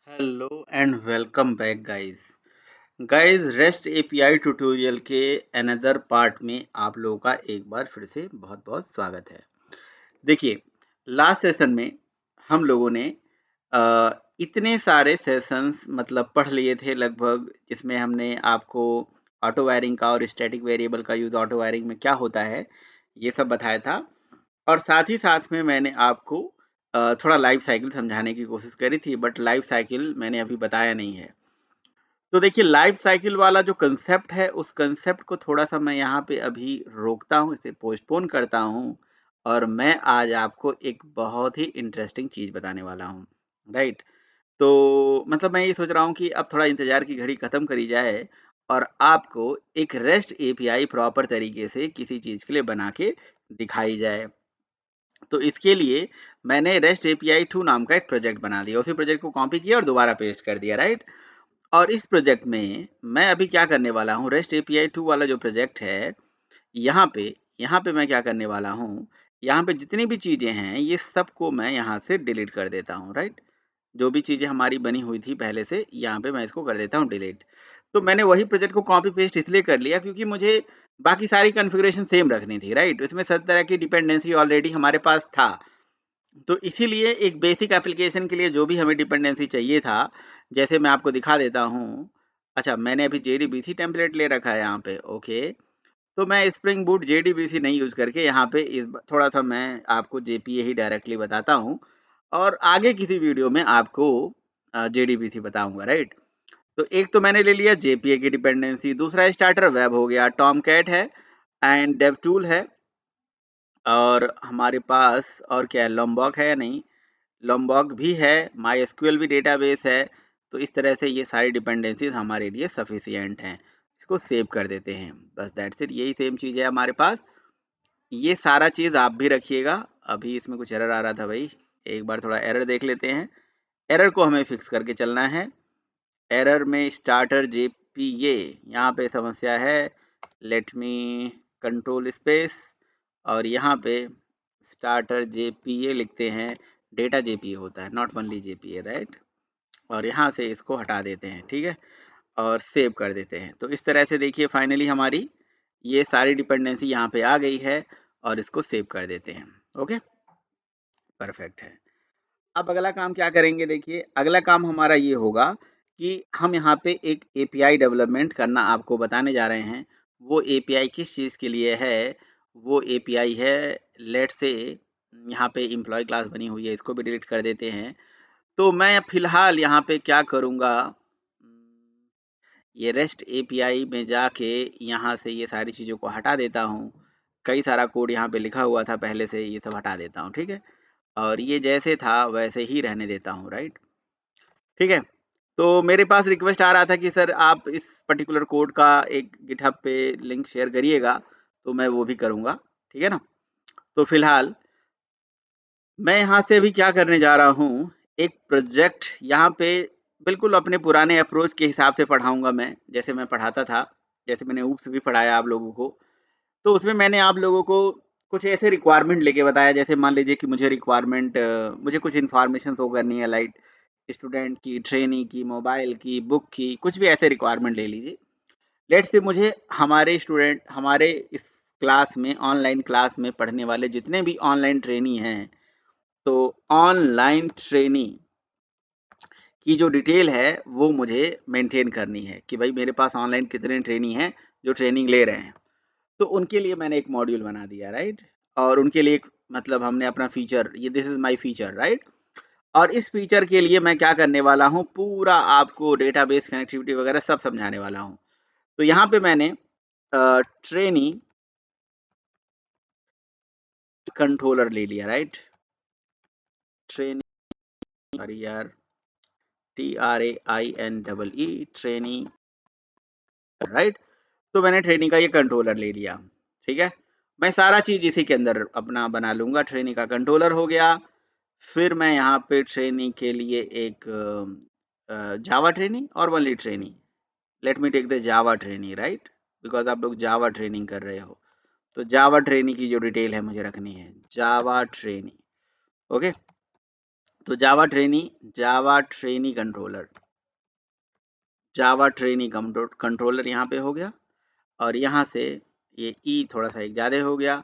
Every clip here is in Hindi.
Hello and welcome back guys rest API tutorial के अनदर पार्ट में आप लोगों का एक बार फिर से बहुत बहुत स्वागत है। देखिए, लास्ट सेशन में हम लोगों ने अ, इतने सारे सेशंस मतलब पढ़ लिए थे लगभग, जिसमें हमने आपको ऑटो वायरिंग का और स्टैटिक वेरिएबल का यूज़ ऑटो वायरिंग में क्या होता है ये सब बताया था। और साथ ही साथ में मैंने आपको थोड़ा लाइफ साइकिल समझाने की कोशिश करी थी, बट लाइफ साइकिल मैंने अभी बताया नहीं है। तो देखिए, लाइफ साइकिल वाला जो कंसेप्ट है उस कंसेप्ट को थोड़ा-सा मैं यहाँ पे अभी रोकता हूँ, इसे पोस्टपोन करता हूँ और मैं आज आपको एक बहुत ही इंटरेस्टिंग चीज़ बताने वाला हूँ, राइट? तो मतलब मैं ये सोच रहा हूँ कि अब थोड़ा इंतज़ार की घड़ी खत्म करी जाए और आपको एक रेस्ट एपीआई प्रॉपर तरीके से किसी चीज़ के लिए बना के दिखाई जाए। तो इसके लिए मैंने रेस्ट एपीआई 2 नाम का एक प्रोजेक्ट बना लिया। उसी प्रोजेक्ट को कॉपी किया और दोबारा पेस्ट कर दिया, राइट? और इस प्रोजेक्ट में मैं अभी क्या करने वाला हूँ, रेस्ट एपीआई 2 वाला जो प्रोजेक्ट है, यहाँ पे यहाँ पे मैं क्या करने वाला हूँ, यहाँ पे जितनी भी चीज़ें हैं, ये सबको मैं यहाँ से डिलीट कर देता हूँ, राइट? जो भी चीज़ें हमारी बनी हुई थी पहले से, यहाँ पे मैं इसको कर देता हूँ डिलीट। तो मैंने वही प्रोजेक्ट को कॉपी पेस्ट इसलिए कर लिया क्योंकि मुझे बाकी सारी कॉन्फ़िगरेशन सेम रखनी थी, राइट? उसमें सब तरह की डिपेंडेंसी ऑलरेडी हमारे पास था। तो इसीलिए एक बेसिक एप्लीकेशन के लिए जो भी हमें डिपेंडेंसी चाहिए था, जैसे मैं आपको दिखा देता हूँ। अच्छा, मैंने अभी जेडीबीसी टेम्पलेट ले रखा है यहाँ पे, ओके। तो मैं स्प्रिंग बूट जेडीबीसी नहीं यूज़ करके यहाँ पे थोड़ा-सा मैं आपको जेपीए ही डायरेक्टली बताता हूँ और आगे किसी वीडियो में आपको जेडीबीसी बताऊँगा, राइट? तो एक तो मैंने ले लिया जेपीए की डिपेंडेंसी, दूसरा स्टार्टर वेब हो गया, टॉमकैट है एंड डेवटूल है और हमारे पास और क्या है, लोमबॉक है या नहीं? लोमबॉक भी है, माईएसक्यूएल भी डेटाबेस है। तो इस तरह से ये सारी डिपेंडेंसीज़ हमारे लिए सफिशिएंट हैं। इसको सेव कर देते हैं, बस दैट्स इट। यही सेम चीज़ है हमारे पास। ये सारा चीज़ आप भी रखिएगा। अभी इसमें कुछ एरर आ रहा था भाई, एक बार थोड़ा एरर देख लेते हैं। एरर को हमें फिक्स करके चलना है। एरर में स्टार्टर जेपीए यहाँ पे समस्या है। लेट मी कंट्रोल स्पेस और यहाँ पे स्टार्टर जेपीए लिखते हैं। डेटा जेपीए होता है, नॉट ओनली जेपीए, राइट? और यहाँ से इसको हटा देते हैं, ठीक है, और सेव कर देते हैं। तो इस तरह से देखिए फाइनली हमारी ये सारी डिपेंडेंसी यहाँ पे आ गई है और इसको सेव कर देते हैं। ओके, परफेक्ट है। अब अगला काम क्या करेंगे, देखिए अगला काम हमारा ये होगा कि हम यहाँ पे एक एपीआई डेवलपमेंट करना आपको बताने जा रहे हैं। वो एपीआई किस चीज़ के लिए है? वो एपीआई है, लेट्स से यहाँ पे एम्प्लॉय क्लास बनी हुई है, इसको भी डिलीट कर देते हैं। तो मैं फिलहाल यहाँ पे क्या करूँगा, ये रेस्ट एपीआई में जाके यहाँ से ये सारी चीज़ों को हटा देता हूँ। कई सारा कोड यहाँ पे लिखा हुआ था पहले से, ये सब हटा देता हूँ, ठीक है? और ये जैसे था वैसे ही रहने देता हूँ, राइट? ठीक है? तो मेरे पास रिक्वेस्ट आ रहा था कि सर आप इस पर्टिकुलर कोड का एक गिटहब पे लिंक शेयर करिएगा, तो मैं वो भी करूँगा, ठीक है ना? तो फिलहाल मैं यहाँ से अभी क्या करने जा रहा हूँ, एक प्रोजेक्ट यहाँ पे बिल्कुल अपने पुराने अप्रोच के हिसाब से पढ़ाऊँगा मैं, जैसे मैं पढ़ाता था, जैसे मैंने ऊप्स भी पढ़ाया आप लोगों को। तो उसमें मैंने आप लोगों को कुछ ऐसे रिक्वायरमेंट लेके बताया, जैसे मान लीजिए कि मुझे कुछ इन्फॉर्मेशन शो करनी है, लाइक स्टूडेंट की, ट्रेनी की, मोबाइल की, बुक की, कुछ भी ऐसे रिक्वायरमेंट ले लीजिए। लेट्स से मुझे हमारे इस क्लास में, ऑनलाइन क्लास में पढ़ने वाले जितने भी ऑनलाइन ट्रेनी हैं, तो ऑनलाइन ट्रेनी की जो डिटेल है वो मुझे मेंटेन करनी है कि भाई मेरे पास ऑनलाइन कितने ट्रेनी हैं जो ट्रेनिंग ले रहे हैं। तो उनके लिए मैंने एक मॉड्यूल बना दिया, राइट? और उनके लिए एक मतलब हमने अपना फीचर, ये this is my feature, right? और इस फीचर के लिए मैं क्या करने वाला हूँ, पूरा आपको डेटाबेस कनेक्टिविटी वगैरह सब समझाने वाला हूँ। तो यहाँ पे मैंने ट्रेनी कंट्रोलर ले लिया, राइट? ट्रेनी, सॉरी यार, TRAIN ट्रेनी, राइट? तो मैंने ट्रेनी का ये कंट्रोलर ले लिया, ठीक है? मैं सारा चीज़ इसी के अंदर अपना बना लूँगा। ट्रेनी का कंट्रोलर हो गया। फिर मैं यहाँ पे ट्रेनी के लिए एक जावा ट्रेनी और only trainee, let me take the Java trainee, right? Because आप लोग जावा ट्रेनिंग कर रहे हो, तो जावा ट्रेनी की जो डिटेल है मुझे रखनी है, जावा ट्रेनी, ओके। तो जावा ट्रेनी कंट्रोलर, जावा ट्रेनी कंट्रोलर यहाँ पे हो गया, और यहाँ से ये ई थोड़ा सा एक ज़्यादा हो गया,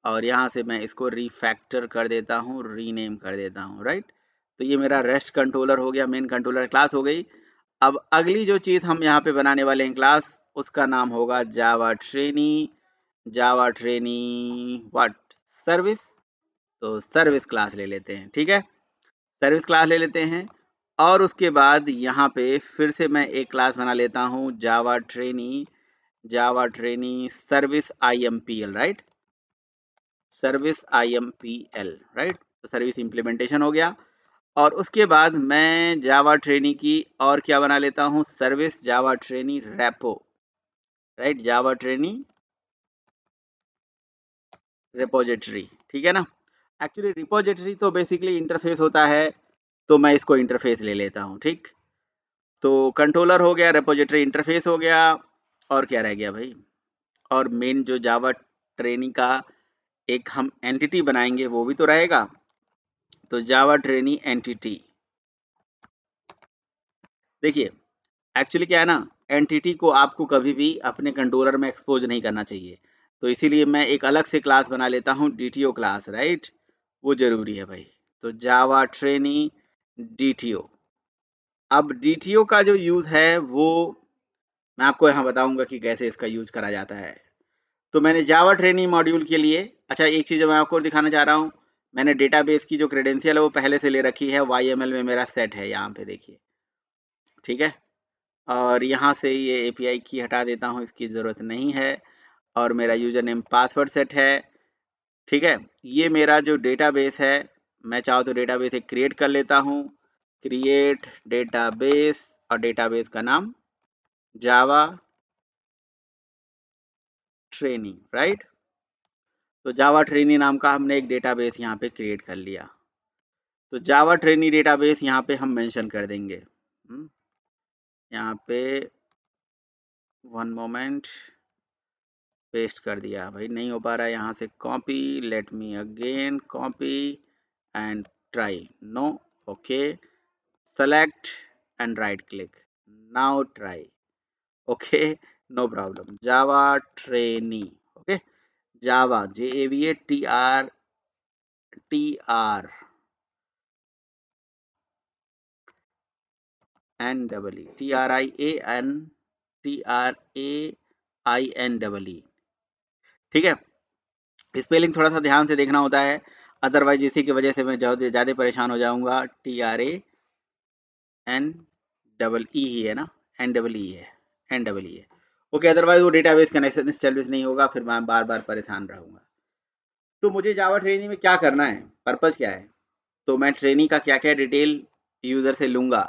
और यहाँ से मैं इसको रिफैक्टर कर देता हूँ, रीनेम कर देता हूँ, राइट। तो ये मेरा रेस्ट कंट्रोलर हो गया, मेन कंट्रोलर क्लास हो गई। अब अगली जो चीज़ हम यहाँ पे बनाने वाले हैं क्लास, उसका नाम होगा जावा ट्रेनी व्हाट, सर्विस। तो सर्विस क्लास ले लेते हैं, ठीक है, सर्विस क्लास ले लेते हैं। और उसके बाद यहाँ पे फिर से मैं एक क्लास बना लेता हूँ Java trainee service IMPL, right, service IMPL, right. तो सर्विस इम्प्लीमेंटेशन हो गया। और उसके बाद मैं जावा ट्रेनी की और क्या बना लेता हूँ, सर्विस जावा ट्रेनी रेपो, राइट, जावा ट्रेनी रिपोजिटरी, ठीक है ना। एक्चुअली रिपोजिटरी तो बेसिकली इंटरफेस होता है, तो मैं इसको इंटरफेस ले लेता हूँ, ठीक। तो कंट्रोलर हो गया, रिपोजिटरी इंटरफेस हो गया, और क्या रह गया भाई, और मेन जो जावा ट्रेनी का एक हम एंटिटी बनाएंगे वो भी तो रहेगा। तो जावा ट्रेनी एंटिटी, देखिए एक्चुअली क्या है ना, एंटिटी को आपको कभी भी अपने कंट्रोलर में एक्सपोज नहीं करना चाहिए, तो इसीलिए मैं एक अलग से क्लास बना लेता हूँ DTO क्लास, राइट, वो जरूरी है भाई। तो जावा ट्रेनी DTO। अब DTO का जो यूज है वो मैं आपको यहाँ बताऊंगा कि कैसे इसका यूज करा जाता है। तो मैंने जावा ट्रेनिंग मॉड्यूल के लिए, अच्छा एक चीज़ मैं आपको दिखाना चाह रहा हूँ, मैंने डेटाबेस की जो क्रेडेंशियल है वो पहले से ले रखी है, YML में मेरा सेट है यहाँ पे देखिए, ठीक है। और यहाँ से ये API की हटा देता हूँ, इसकी ज़रूरत नहीं है, और मेरा यूज़र नेम पासवर्ड सेट है, ठीक है। ये मेरा जो डेटाबेस है, मैं चाहो तो डेटाबेस एक क्रिएट कर लेता हूँ, क्रिएट डेटाबेस, और डेटाबेस का नाम जावा ट्रेनिंग, राइट। तो जावा ट्रेनी नाम का हमने एक डेटाबेस यहाँ पे क्रिएट कर लिया। तो जावा ट्रेनी डेटाबेस यहाँ पे हम मेंशन कर देंगे, यहाँ पे 1 मोमेंट, पेस्ट कर दिया भाई, नहीं हो पा रहा है यहाँ से copy, let me again copy and try, no, okay, select and right click, now try, okay, no problem, Java trainee, okay, Java JAVA TR TRAIN, ठीक है। स्पेलिंग थोड़ा सा ध्यान से देखना होता है, अदरवाइज इसी की वजह से मैं ज़्यादा परेशान हो जाऊंगा। TRANEE ही है ना, NEE है, NEE है, ओके, अदरवाइज वो डेटाबेस कनेक्शन सर्विस नहीं होगा, फिर मैं बार बार परेशान रहूंगा। तो मुझे जावा ट्रेनिंग में क्या करना है, पर्पज़ क्या है, तो मैं ट्रेनिंग का क्या क्या डिटेल यूज़र से लूँगा।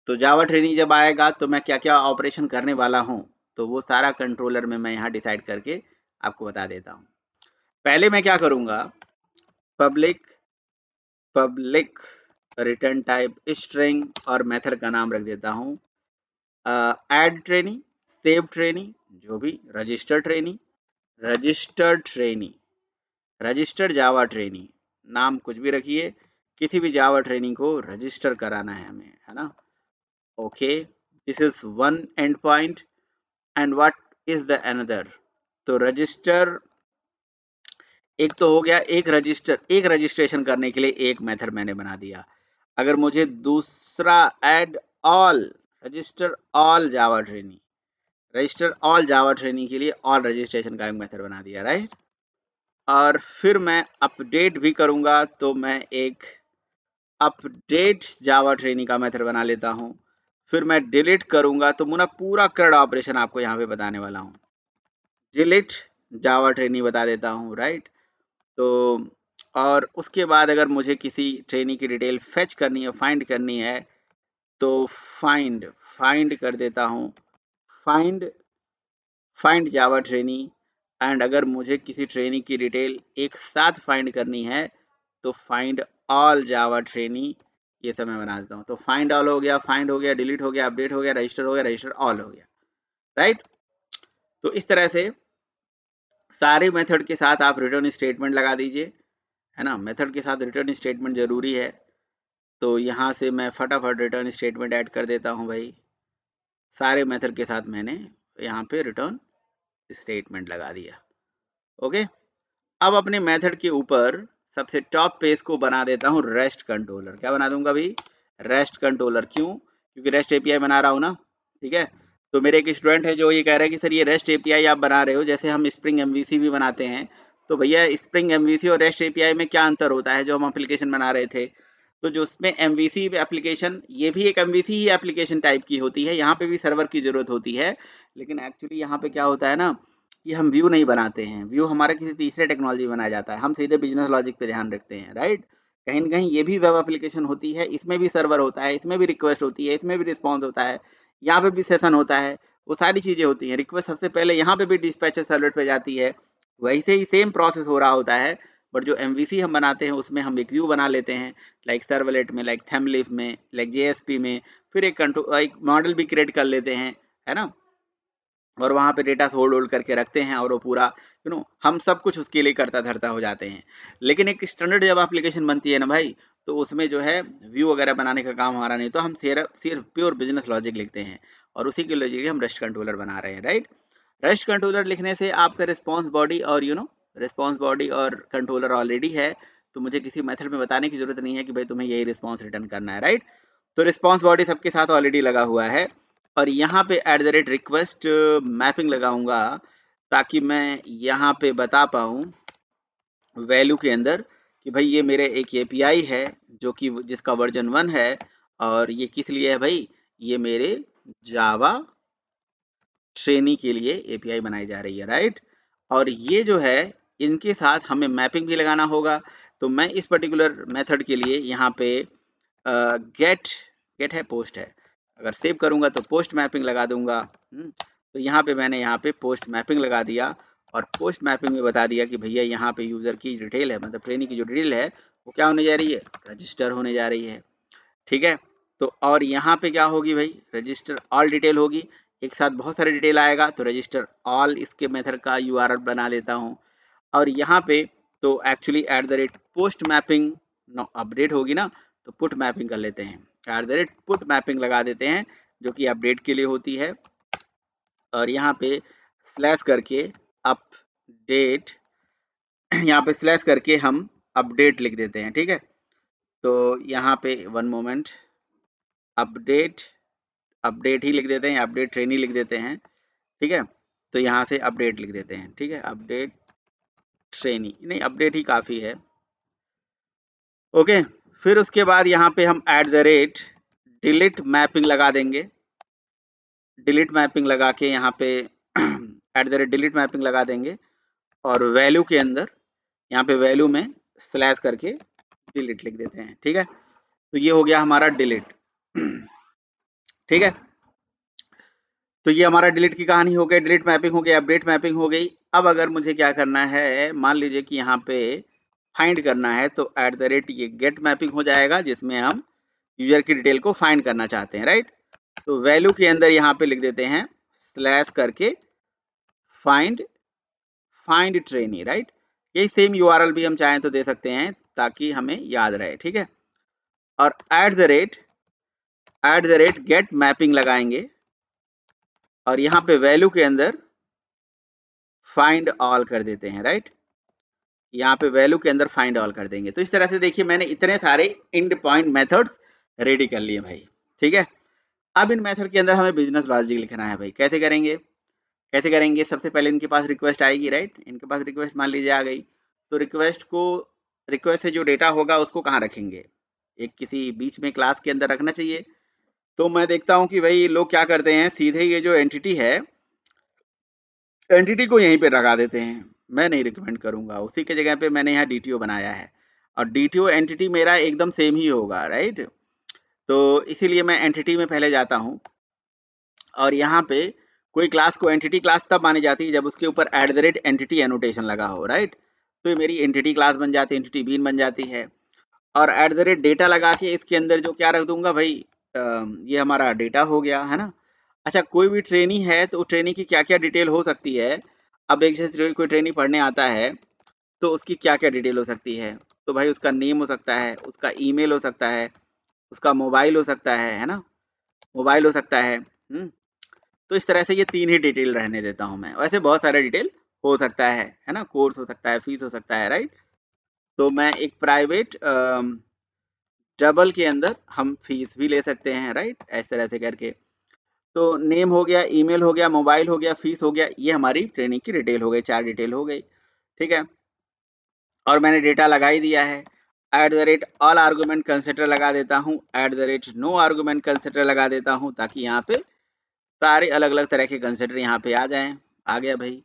तो जावा ट्रेनिंग जब आएगा तो मैं क्या क्या ऑपरेशन करने वाला हूँ, तो वो सारा कंट्रोलर में मैं यहाँ डिसाइड करके आपको बता देता हूँ। पहले मैं क्या करूँगा, पब्लिक रिटर्न टाइप स्ट्रिंग, और मेथड का नाम रख देता हूँ ऐड ट्रेनी, सेव ट्रेनी, जो भी, रजिस्टर्ड जावा ट्रेनी, नाम कुछ भी रखिए, किसी भी जावा ट्रेनिंग को रजिस्टर कराना है हमें, है ना, okay. This is one and point, and what is the another. तो रजिस्टर एक तो हो गया, एक रजिस्ट्रेशन करने के लिए एक मेथड मैंने बना दिया। अगर मुझे दूसरा add all, register all Java training, register all Java training के लिए ऑल रजिस्ट्रेशन का एक मेथड बना दिया, राइट। और फिर मैं अपडेट भी करूंगा, तो मैं एक अपडेट जावा ट्रेनिंग का मेथड बना लेता हूं। फिर मैं डिलीट करूंगा, तो मुझे पूरा कर्ड ऑपरेशन आपको यहाँ पे बताने वाला हूँ। डिलीट जावा ट्रेनिंग बता देता हूँ, राइट। तो और उसके बाद अगर मुझे किसी ट्रेनिंग की डिटेल फेच करनी है, फाइंड करनी है, तो फाइंड कर देता हूँ, find find Java training. And अगर मुझे किसी ट्रेनिंग की डिटेल एक साथ फाइंड करनी है, तो फाइंड ऑल जावा ट्रेनिंग, ये सब मैं बना देता हूँ। तो फाइंड ऑल हो गया, फाइंड हो गया, डिलीट हो गया, अपडेट हो गया, रजिस्टर हो गया, रजिस्टर ऑल हो गया, राइट। तो इस तरह से सारे मेथड के साथ आप रिटर्न स्टेटमेंट लगा दीजिए, है ना, मेथड के साथ रिटर्न स्टेटमेंट जरूरी है। तो यहाँ से मैं फटाफट रिटर्न स्टेटमेंट ऐड कर देता हूँ भाई। सारे मेथड के साथ मैंने यहाँ पे रिटर्न स्टेटमेंट लगा दिया। ओके, अब अपने मेथड के ऊपर सबसे टॉप पेज को बना देता हूँ रेस्ट कंट्रोलर। क्या बना दूंगा भाई? Rest controller. क्यों? क्योंकि रेस्ट एपीआई बना रहा हूँ ना, ठीक है। तो मेरे एक स्टूडेंट है जो ये कह रहा है कि सर ये रेस्ट एपीआई आप बना रहे हो, जैसे हम स्प्रिंग एमवीसी भी बनाते हैं, तो भैया स्प्रिंग एमवीसी और रेस्ट एपीआई में क्या अंतर होता है जो हम एप्लीकेशन बना रहे थे? तो जो उसमें एमवीसी एप्लीकेशन, ये भी एक एमवीसी ही एप्लीकेशन टाइप की होती है, यहाँ पे भी सर्वर की जरूरत होती है, लेकिन एक्चुअली यहाँ पे क्या होता है ना कि हम व्यू नहीं बनाते हैं, व्यू हमारा किसी तीसरे टेक्नोलॉजी बनाया जाता है, हम सीधे बिजनेस लॉजिक पे ध्यान रखते हैं, राइट। कहीं ना कहीं ये भी वेब एप्लीकेशन होती है, इसमें भी सर्वर होता है, इसमें भी रिक्वेस्ट होती है, इसमें भी रिस्पॉन्स होता है, यहाँ पे भी सेशन होता है, वो सारी चीजें होती हैं। रिक्वेस्ट सबसे पहले यहाँ पे भी डिस्पैचर सर्वर पे जाती है, वैसे ही सेम प्रोसेस हो रहा होता है। बट जो एमवीसी हम बनाते हैं उसमें हम एक व्यू बना लेते हैं, लाइक सर्वलेट में, लाइक थेमलिफ में, लाइक जेएसपी में, फिर एक मॉडल भी क्रिएट कर लेते हैं, है ना, और वहाँ पे डेटा होल्ड करके रखते हैं, और वो पूरा हम सब कुछ उसके लिए करता धरता हो जाते हैं। लेकिन एक स्टैंडर्ड जब एप्लीकेशन बनती है ना भाई, तो उसमें जो है व्यू वगैरह बनाने का काम हमारा नहीं, तो हम सिर्फ प्योर बिजनेस लॉजिक लिखते हैं, और उसी के लॉजिक हम रेस्ट कंट्रोलर बना रहे हैं, राइट। रेस्ट कंट्रोलर लिखने से आपका रिस्पॉन्स बॉडी और रिस्पॉन्स बॉडी और कंट्रोलर ऑलरेडी है, तो मुझे किसी मेथड में बताने की जरूरत नहीं है कि भाई तुम्हें यही रिस्पॉन्स रिटर्न करना है, राइट। तो रिस्पॉन्स बॉडी सबके साथ ऑलरेडी लगा हुआ है, और यहाँ पे @request मैपिंग लगाऊंगा, ताकि मैं यहाँ पे बता पाऊँ वैल्यू के अंदर कि भाई ये मेरे एक एपीआई है जो कि जिसका वर्जन 1 है, और ये किस लिए है भाई? ये मेरे जावा ट्रेनी के लिए एपीआई बनाई जा रही है, राइट। और ये जो है इनके साथ हमें मैपिंग भी लगाना होगा, तो मैं इस पर्टिकुलर मेथड के लिए यहाँ पे गेट है, पोस्ट है, अगर सेव करूंगा तो पोस्ट मैपिंग लगा दूंगा। तो यहाँ पे मैंने यहाँ पे पोस्ट मैपिंग लगा दिया, और पोस्ट मैपिंग में बता दिया कि भैया यहाँ पे यूजर की डिटेल है, मतलब ट्रेनिंग की जो डिटेल है वो क्या होने जा रही है? रजिस्टर होने जा रही है, ठीक है। तो और यहाँ पे क्या होगी भाई? रजिस्टर ऑल डिटेल होगी, एक साथ बहुत सारे डिटेल आएगा, तो रजिस्टर ऑल इसके मेथड का यूआरएल बना लेता हूँ। और यहाँ पे तो एक्चुअली @पोस्ट मैपिंग अपडेट होगी ना, तो पुट मैपिंग कर लेते हैं, @पुट मैपिंग लगा देते हैं, जो कि अपडेट के लिए होती है। और यहाँ पे स्लैश करके अपडेट, यहाँ पे स्लैश करके हम अपडेट लिख देते हैं, ठीक है। तो यहाँ पे 1 मोमेंट, अपडेट अपडेट ही लिख देते हैं, अपडेट ट्रेनी लिख देते हैं, ठीक है। तो यहाँ से अपडेट लिख देते हैं, ठीक है, अपडेट ट्रेनी नहीं, अपडेट ही काफ़ी है। ओके, फिर उसके बाद यहाँ पे हम डिलीट मैपिंग लगा देंगे, डिलीट मैपिंग लगा के यहाँ पे डिलीट मैपिंग लगा देंगे, और वैल्यू के अंदर यहाँ पे वैल्यू में स्लैश करके डिलीट लिख देते हैं, ठीक है। तो ये हो गया हमारा डिलीट, ठीक है। तो ये हमारा डिलीट की कहानी हो गई, डिलीट मैपिंग हो गई, अपडेट मैपिंग हो गई। अब अगर मुझे क्या करना है, मान लीजिए कि यहाँ पे फाइंड करना है, तो ये गेट मैपिंग हो जाएगा, जिसमें हम यूजर की डिटेल को फाइंड करना चाहते हैं, राइट। तो वैल्यू के अंदर यहाँ पे लिख देते हैं स्लैश करके फाइंड ट्रेनी, राइट। यही सेम यूआरएल भी हम चाहें तो दे सकते हैं, ताकि हमें याद रहे, ठीक है। और गेट मैपिंग लगाएंगे, और यहाँ पे वैल्यू के अंदर फाइंड ऑल कर देते हैं, राइट। यहाँ पे वैल्यू के अंदर फाइंड ऑल कर देंगे। तो इस तरह से देखिए मैंने इतने सारे इंड पॉइंट मेथड्स रेडी कर लिए भाई, ठीक है। अब इन मेथड के अंदर हमें बिजनेस लॉजिक लिखना है भाई। कैसे करेंगे? सबसे पहले इनके पास रिक्वेस्ट आएगी, राइट। इनके पास रिक्वेस्ट मान लीजिए आ गई, तो रिक्वेस्ट से जो डेटा होगा उसको कहाँ रखेंगे? एक किसी बीच में क्लास के अंदर रखना चाहिए। तो मैं देखता हूँ कि भाई लोग क्या करते हैं, सीधे ये जो एंटिटी है, एंटिटी को यहीं पे लगा देते हैं। मैं नहीं रिकमेंड करूंगा, उसी के जगह पे मैंने यहाँ डीटीओ बनाया है, और डीटीओ एंटिटी मेरा एकदम सेम ही होगा, राइट। तो इसीलिए मैं एंटिटी में पहले जाता हूँ, और यहाँ पे कोई क्लास को एंटिटी क्लास तब मानी जाती है जब उसके ऊपर @एंटिटी एनोटेशन लगा हो, राइट। तो ये मेरी एंटिटी क्लास बन जाती है, एंटिटी बीन बन जाती है। और डेटा लगा के इसके अंदर जो क्या रख दूंगा भाई, ये हमारा डेटा हो गया, है ना। अच्छा, कोई भी ट्रेनी है तो ट्रेनी की क्या क्या डिटेल हो सकती है? अब एक जैसे कोई ट्रेनी पढ़ने आता है, तो उसकी क्या क्या डिटेल हो सकती है? तो भाई उसका नेम हो सकता है, उसका ईमेल हो सकता है, उसका मोबाइल हो सकता है ना, मोबाइल हो सकता है। तो इस तरह से ये 3 ही डिटेल रहने देता हूँ मैं। वैसे बहुत सारे डिटेल हो सकता है ना, कोर्स हो सकता है, फीस हो सकता है, राइट। तो मैं एक प्राइवेट डबल के अंदर हम फीस भी ले सकते हैं, राइट, इस तरह से करके। तो नेम हो गया, ईमेल हो गया, मोबाइल हो गया, फीस हो गया, ये हमारी ट्रेनिंग की डिटेल हो गई, 4 डिटेल हो गई, ठीक है। और मैंने डेटा लगा ही दिया है। @ऑल आर्गुमेंट कंसिडर लगा देता हूँ, @नो आर्गुमेंट कंसिडर लगा देता हूँ, ताकि यहाँ पे सारे अलग अलग तरह के कंसिडर यहाँ पे आ जाएं। आ गया भाई।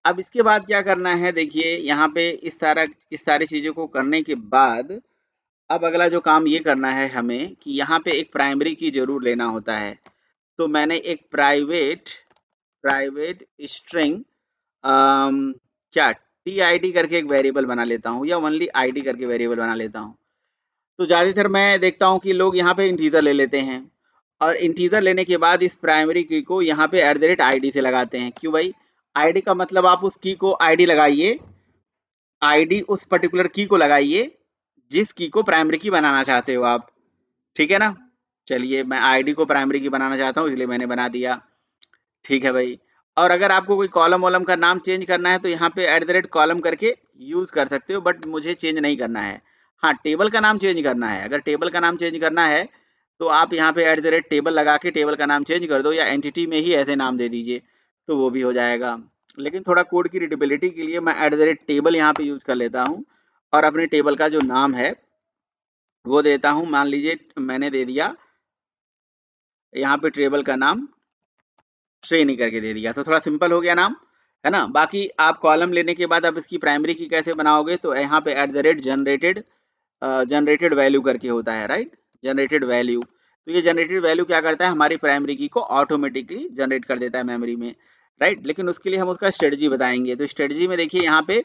अब इसके बाद क्या करना है, देखिए यहाँ पे इस सारी चीजों को करने के बाद अब अगला जो काम ये करना है हमें कि यहाँ पे एक प्राइमरी की जरूर लेना होता है। तो मैंने एक प्राइवेट स्ट्रिंग क्या TID करके एक वेरिएबल बना लेता हूँ, या ओनली ID करके वेरिएबल बना लेता हूँ। तो ज़्यादातर मैं देखता हूँ कि लोग यहाँ पे इंटीजर ले लेते हैं, और इंटीजर लेने के बाद इस प्राइमरी की को यहाँ पे @ID से लगाते हैं। क्यों भाई? ID का मतलब आप उस की को ID लगाइए, ID उस पर्टिकुलर की को लगाइए जिस की को प्राइमरी की बनाना चाहते हो आप, ठीक है ना। चलिए, मैं ID को प्राइमरी की बनाना चाहता हूँ, इसलिए मैंने बना दिया, ठीक है भाई। और अगर आपको कोई कॉलम वॉलम का नाम चेंज करना है तो यहाँ पे @कॉलम करके यूज कर सकते हो, बट मुझे चेंज नहीं करना है। हाँ, टेबल का नाम चेंज करना है। अगर टेबल का नाम चेंज करना है तो आप यहाँ पे टेबल लगा के टेबल का नाम चेंज कर दो, या एंटिटी में ही ऐसे नाम दे दीजिए, तो वो भी हो जाएगा। लेकिन थोड़ा कोड की रीडेबिलिटी के लिए मैं @टेबल यहाँ पे यूज कर लेता हूँ, और अपने टेबल का जो नाम है वो देता हूँ। मान लीजिए मैंने दे दिया यहाँ पे टेबल का नाम श्रेणी करके दे दिया, तो थोड़ा सिंपल हो गया नाम, है ना। बाकी आप कॉलम लेने के बाद आप इसकी प्राइमरी की कैसे बनाओगे, तो यहाँ पे जनरेटेड वैल्यू करके होता है, राइट, जनरेटेड वैल्यू। तो ये जनरेटेड वैल्यू क्या करता है, हमारी प्राइमरी की को ऑटोमेटिकली जनरेट कर देता है मेमोरी में, राइट। लेकिन उसके लिए हम उसका स्ट्रेटजी बताएंगे। तो स्ट्रेटजी में देखिए यहाँ पे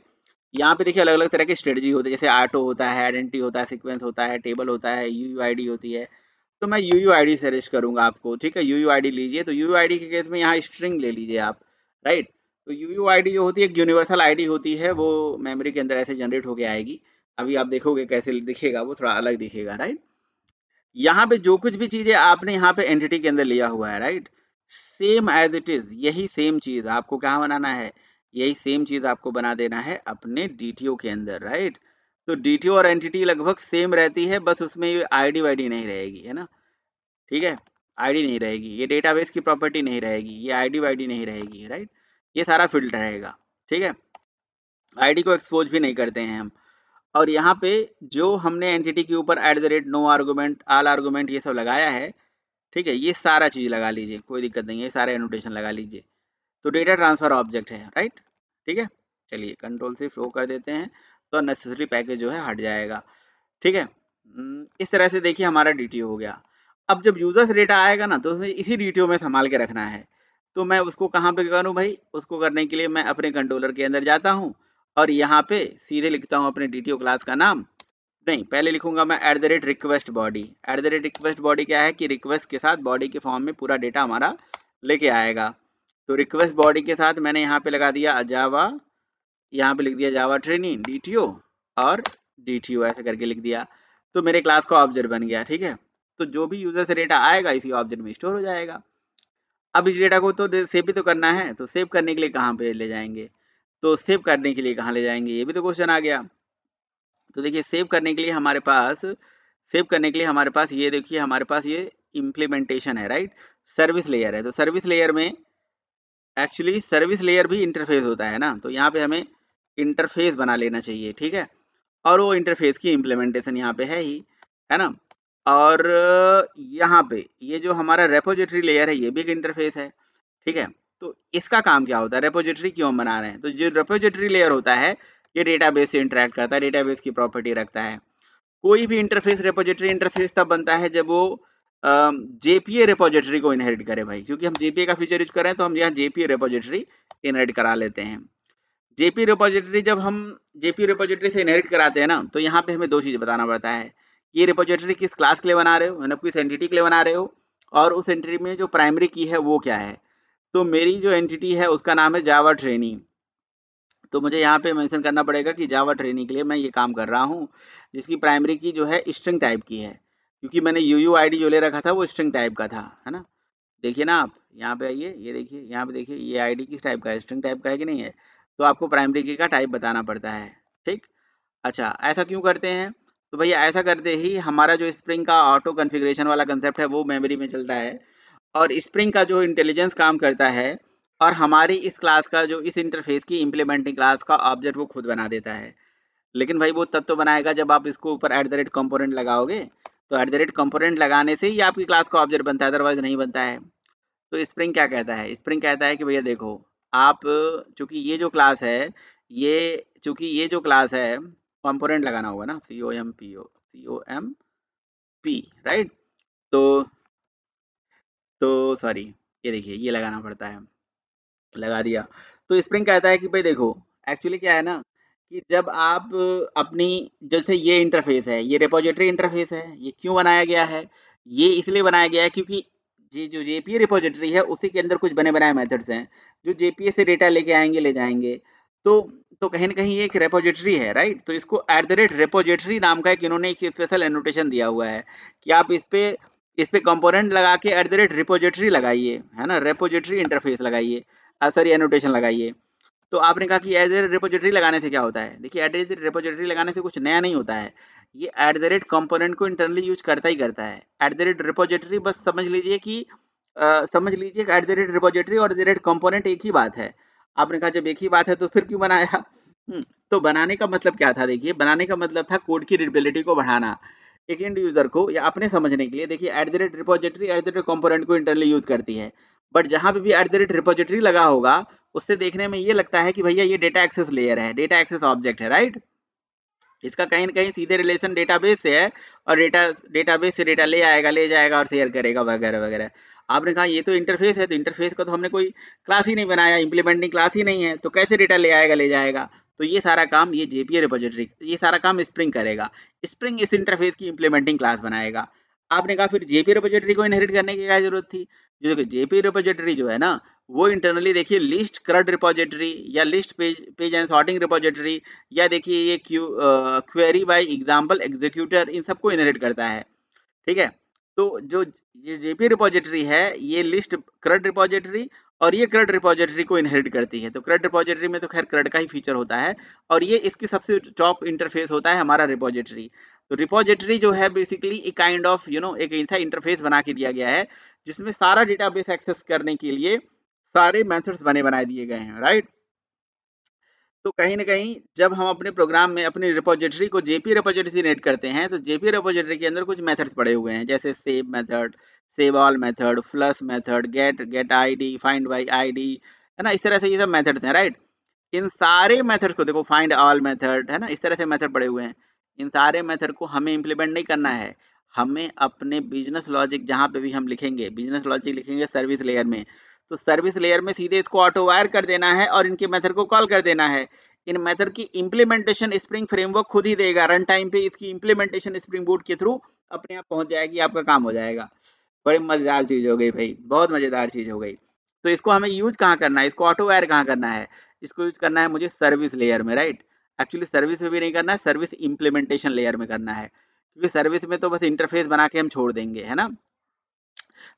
देखिए अलग अलग तरह की स्ट्रेटजी होती है, जैसे ऑटो होता है, आइडेंटिटी होता है, सीक्वेंस होता है, टेबल होता है, UUID होती है। तो मैं UUID सजेस्ट करूंगा आपको, ठीक है। UUID लीजिए। तो UUID के केस में यहाँ स्ट्रिंग ले लीजिए आप, राइट। तो UUID जो होती है एक यूनिवर्सल आईडी होती है, वो मेमोरी के अंदर ऐसे जनरेट होके आएगी। अभी आप देखोगे कैसे दिखेगा, वो थोड़ा अलग दिखेगा, राइट। यहाँ पे जो कुछ भी चीजें आपने यहाँ पे एंटिटी के अंदर लिया हुआ है, right, same as it is यही सेम चीज आपको कहाँ बनाना है, यही सेम चीज आपको बना देना है अपने DTO के अंदर, राइट। तो DTO और एंटिटी लगभग सेम रहती है, बस उसमें ये ID वाईडी नहीं रहेगी, है ना, ठीक है। ID नहीं रहेगी, ये डेटाबेस की प्रॉपर्टी नहीं रहेगी, ये ID वाईडी नहीं रहेगी, राइट। ये सारा फील्ड रहेगा, ठीक है। ID को एक्सपोज भी नहीं करते हैं हम। और यहाँ पे जो हमने एंटिटी के ऊपर @नो आर्गुमेंट, ऑल आर्गुमेंट, ये सब लगाया है, ठीक है, ये सारा चीज लगा लीजिए, कोई दिक्कत नहीं है, सारे एनोटेशन लगा लीजिए। तो डेटा ट्रांसफर ऑब्जेक्ट है, राइट, ठीक है। चलिए कंट्रोल से फ्लो कर देते हैं, तो नेसेसरी पैकेज जो है हट जाएगा, ठीक है। इस तरह से देखिए हमारा DTO हो गया। अब जब यूजर से डेटा आएगा ना, तो उसमें इसी DTO में संभाल के रखना है। तो मैं उसको कहाँ पे करूँ भाई, उसको करने के लिए मैं अपने कंट्रोलर के अंदर जाता हूँ, और यहाँ पे सीधे लिखता हूँ अपने DTO क्लास का नाम। नहीं, पहले लिखूंगा मैं @request body। @request body क्या है कि रिक्वेस्ट के साथ बॉडी के फॉर्म में पूरा डेटा हमारा लेके आएगा। तो रिक्वेस्ट बॉडी के साथ मैंने यहाँ पे लगा दिया जावा, यहाँ पे लिख दिया जावा ट्रेनिंग DTO, और DTO ऐसे करके लिख दिया। तो मेरे क्लास का ऑब्जेक्ट बन गया, ठीक है। तो जो भी यूजर से डेटा आएगा इसी ऑब्जेक्ट में स्टोर हो जाएगा। अब इस डेटा को तो सेव भी तो करना है, तो सेव करने के लिए कहाँ पे ले जाएंगे, तो सेव करने के लिए कहाँ ले जाएंगे, ये भी तो क्वेश्चन आ गया। तो देखिए सेव करने के लिए हमारे पास ये देखिए हमारे पास ये इम्प्लीमेंटेशन है, राइट, सर्विस लेयर है। तो सर्विस लेयर में एक्चुअली सर्विस लेयर भी इंटरफेस होता है ना, तो यहाँ पे हमें इंटरफेस बना लेना चाहिए, ठीक है। और वो इंटरफेस की इम्प्लीमेंटेशन यहाँ पे है ही, है ना। और यहाँ पे ये जो हमारा रेपोजिटरी लेयर है, ये भी एक इंटरफेस है, ठीक है। तो इसका काम क्या होता है, रेपोजिटरी क्यों हम बना रहे हैं, तो जो रेपोजिटरी लेयर होता है ये डेटाबेस से इंटरेक्ट करता है, डेटाबेस की प्रॉपर्टी रखता है। कोई भी इंटरफेस रेपोजिटरी इंटरफेस तब बनता है जब वो JPA रेपोजिटरी को इनहेरिट करे भाई, क्योंकि हम JPA का फीचर यूज कर रहे हैं, तो हम यहाँ JPA रेपोजिटरी इनहेरिट करा लेते हैं। JPA रेपोजिटरी जब हम JPA रेपोजिटरी से इनहेरिट कराते हैं ना, तो यहाँ पे हमें दो चीज़ बताना पड़ता है। ये रेपोजिटरी किस क्लास के लिए बना रहे हो, मतलब किस एंटिटी के लिए बना रहे हो, और उस एंटिटी में जो प्राइमरी की है वो क्या है। तो मेरी जो एंटिटी है उसका नाम है जावा ट्रेनिंग। तो मुझे यहाँ पे मेंशन करना पड़ेगा कि जावा ट्रेनिंग के लिए मैं ये काम कर रहा हूँ, जिसकी प्राइमरी की जो है स्ट्रिंग टाइप की है। क्योंकि मैंने UUID जो ले रखा था वो स्ट्रिंग टाइप का था, है ना। देखिए ना आप यहाँ पे आइए, ये देखिए यहाँ पे देखिए, ये आईडी किस टाइप का है, स्ट्रिंग टाइप का है कि नहीं है। तो आपको प्राइमरी की का टाइप बताना पड़ता है, ठीक। अच्छा, ऐसा क्यों करते हैं? तो भैया ऐसा करते ही हमारा जो स्प्रिंग का ऑटो कॉन्फ़िगरेशन वाला कंसेप्ट है वो मेमोरी में चलता है, और स्प्रिंग का जो इंटेलिजेंस काम करता है, और हमारी इस क्लास का जो इस इंटरफेस की इम्प्लीमेंटिंग क्लास का ऑब्जेक्ट वो खुद बना देता है। लेकिन भाई वो तब तो बनाएगा जब आप इसको ऊपर एट द रेट कंपोनेंट लगाओगे। तो एट द रेट कंपोनेंट लगाने से ही आपकी क्लास का ऑब्जेक्ट बनता है, अदरवाइज नहीं बनता है। तो स्प्रिंग क्या कहता है? स्प्रिंग कहता है कि भैया देखो, आप चूंकि ये जो क्लास है, ये चूंकि ये जो क्लास है, कंपोनेंट लगाना होगा ना, COMP, राइट। तो सॉरी, ये देखिए ये लगाना पड़ता है, लगा दिया। तो स्प्रिंग कहता है कि भाई देखो, एक्चुअली क्या है ना, कि जब आप अपनी, जैसे ये इंटरफेस है, ये रिपोजिटरी इंटरफेस है, ये क्यों बनाया गया है? ये इसलिए बनाया गया है क्योंकि ये जो जेपीए रिपोजिटरी है उसी के अंदर कुछ बने बनाए मेथड्स हैं, जो जेपीए से डेटा लेके आएंगे, ले जाएंगे। तो कहीं ना कहीं ये एक रिपोजिटरी है, राइट। तो इसको एट द रेट रिपोजिटरी नाम का एक इन्होंने एक स्पेशल एनोटेशन दिया हुआ है कि आप इस पे कंपोनेंट लगा के एट द रेट रिपोजिटरी लगाइए, है ना, रिपोजिटरी इंटरफेस लगाइए, सॉरी एनोटेशन लगाइए। तो आपने कहा कि एज ए रिपोजिटरी लगाने से क्या होता है? देखिए, एट ए रिपोजिटरी लगाने से कुछ नया नहीं होता है, ये एट द रेट कंपोनेंट को इंटरनली यूज करता ही करता है। एट द रेट रिपोजिटरी बस समझ लीजिए कि समझ लीजिए कि एट द रेट रिपोजिटरी और एट द रेट कंपोनेंट एक ही बात है। आपने कहा जब एक ही बात है तो फिर क्यों बनाया? तो बनाने का मतलब क्या था? देखिए, बनाने का मतलब था कोड की रीडेबिलिटी को बढ़ाना, एक एंड यूजर को या अपने समझने के लिए। देखिए, at the rate repository at the rate component को इंटरनली यूज करती है, बट जहां पे भी एट द रेट रिपोजिटरी लगा होगा, उससे देखने में ये लगता है कि भैया ये डेटा एक्सेस लेयर है, डेटा एक्सेस ऑब्जेक्ट है, राइट। इसका कहीं ना कहीं सीधे रिलेशन डेटाबेस से है, और डेटाबेस से डेटा ले आएगा, ले जाएगा और शेयर करेगा वगैरह वगैरह। आपने कहा ये तो इंटरफेस है, तो इंटरफेस का तो हमने कोई क्लास ही नहीं बनाया, इंप्लीमेंटिंग क्लास ही नहीं है, तो कैसे डेटा ले आएगा, ले जाएगा? तो ये सारा काम ये जेपीए रिपोजिटरी, ये सारा काम स्प्रिंग करेगा। स्प्रिंग इस इंटरफेस की इंप्लीमेंटिंग क्लास बनाएगा। आपने कहा फिर जेपीए रिपोजिटरी को इनहेरिट करने की क्या जरूरत थी? जो जेपीए रिपोजिटरी जो है ना, वो इंटरनली देखिए लिस्ट करंट रिपोजिटरी, या list page and sorting repository, या देखिए ये क्वेरी बाय एग्जांपल एग्जीक्यूटर, इन सबको इनहेरिट करता है, ठीक है। तो जो ये जेपी रिपोजिटरी है, ये लिस्ट CRUD रिपोजिटरी, और ये CRUD रिपोजिटरी को इनहेरिट करती है। तो CRUD रिपोजिटरी में तो खैर CRUD का ही फीचर होता है, और ये इसकी सबसे टॉप इंटरफेस होता है हमारा रिपोजिटरी। तो रिपोजिटरी जो है बेसिकली एक काइंड ऑफ एक ऐसा इंटरफेस बना के दिया गया है जिसमें सारा डेटाबेस एक्सेस करने के लिए सारे मेथड्स बने बनाए दिए गए हैं, राइट। तो कहीं न कहीं जब हम अपने प्रोग्राम में अपनी रिपोजिटरी को जेपी रिपोजिटरी से इनहेरिट करते हैं, तो जेपी रिपोजिटरी के अंदर कुछ मेथड्स पड़े हुए हैं, जैसे save method, save all method, flush method, get ID, find by ID, है ना? इस तरह से ये सब मेथड्स हैं, राइट? इन सारे मेथड्स को देखो, फाइंड ऑल मेथड, है ना? इस तरह से मेथड पड़े हुए हैं। इन सारे मेथड को हमें इम्प्लीमेंट नहीं करना है, हमें अपने बिजनेस लॉजिक जहाँ पे भी हम लिखेंगे, बिजनेस लॉजिक लिखेंगे सर्विस लेयर में, तो सर्विस लेयर में सीधे इसको ऑटो वायर कर देना है और इनके मेथड को कॉल कर देना है। इन मेथड की इम्प्लीमेंटेशन स्प्रिंग फ्रेमवर्क खुद ही देगा, रन टाइम पे इसकी इम्प्लीमेंटेशन स्प्रिंग बूट के थ्रू अपने आप पहुंच जाएगी, आपका काम हो जाएगा। बड़ी मजेदार चीज हो गई भाई, बहुत मजेदार चीज हो गई। तो इसको हमें यूज कहाँ करना है, इसको ऑटो वायर कहाँ करना है? इसको यूज करना है मुझे सर्विस लेयर में, राइट। एक्चुअली सर्विस में भी नहीं करना है, सर्विस इम्प्लीमेंटेशन लेयर में करना है, क्योंकि सर्विस में तो बस इंटरफेस बना के हम छोड़ देंगे, है ना।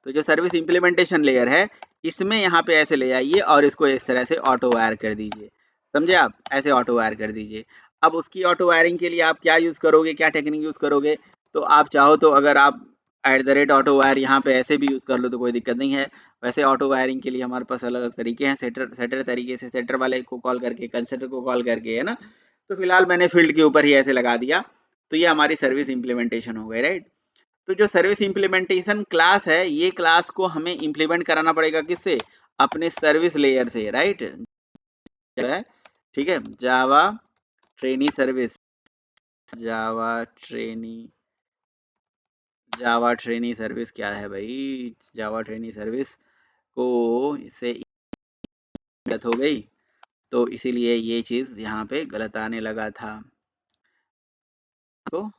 तो जो सर्विस इम्प्लीमेंटेशन लेयर है, इसमें यहाँ पे ऐसे ले आइए और इसको इस तरह से ऑटो वायर कर दीजिए, समझे आप? ऐसे ऑटो वायर कर दीजिए। अब उसकी ऑटो वायरिंग के लिए आप क्या यूज करोगे, क्या टेक्निक यूज करोगे? तो आप चाहो तो अगर आप at the rate auto wire यहाँ पे ऐसे भी यूज कर लो तो कोई दिक्कत नहीं है। वैसे ऑटो वायरिंग के लिए हमारे पास अलग अलग तरीके हैं, सेटर तरीके से, सेटर वाले को कॉल करके, कंसिडर को कॉल करके, है ना। तो फिलहाल मैंने फील्ड के ऊपर ही ऐसे लगा दिया। तो ये हमारी सर्विस इम्प्लीमेंटेशन हो गई, राइट। तो जो सर्विस इम्प्लीमेंटेशन क्लास है, ये क्लास को हमें इम्प्लीमेंट कराना पड़ेगा किससे? अपने सर्विस लेयर से, राइट। है, ठीक है। जावा ट्रेनी सर्विस, जावा ट्रेनी, जावा ट्रेनी सर्विस क्या है भाई? जावा ट्रेनी सर्विस को इससे गलत हो गई, तो इसीलिए ये चीज यहाँ पे गलत आने लगा था। तो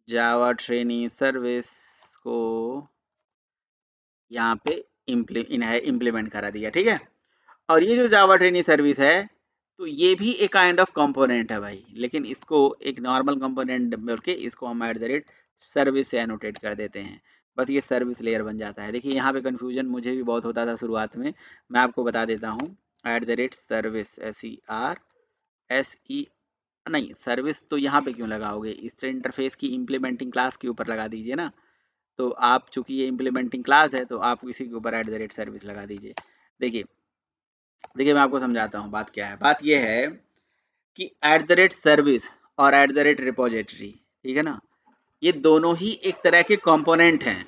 जावा ट्रेनी सर्विस को यहाँ पे इम्प्लीमेंट करा दिया, ठीक है। और ये जो जावा ट्रेनी सर्विस है, तो ये भी एक काइंड ऑफ कंपोनेंट है भाई, लेकिन इसको एक नॉर्मल कंपोनेंट बोल के इसको हम एट द रेट सर्विस से एनोटेट कर देते हैं, बस ये सर्विस लेयर बन जाता है। देखिए यहाँ पे कन्फ्यूजन मुझे भी बहुत होता था शुरुआत में, मैं आपको बता देता हूँ। @service SER नहीं, सर्विस तो यहाँ पे क्यों लगाओगे, इस इंटरफेस की इम्प्लीमेंटिंग क्लास के ऊपर लगा दीजिए ना। तो आप चूंकि ये इम्प्लीमेंटिंग क्लास है तो आप इसी के ऊपर @service लगा दीजिए। देखिए देखिए मैं आपको समझाता हूँ बात क्या है। बात ये है कि @service और @repository, ठीक है ना, ये दोनों ही एक तरह के कंपोनेंट हैं।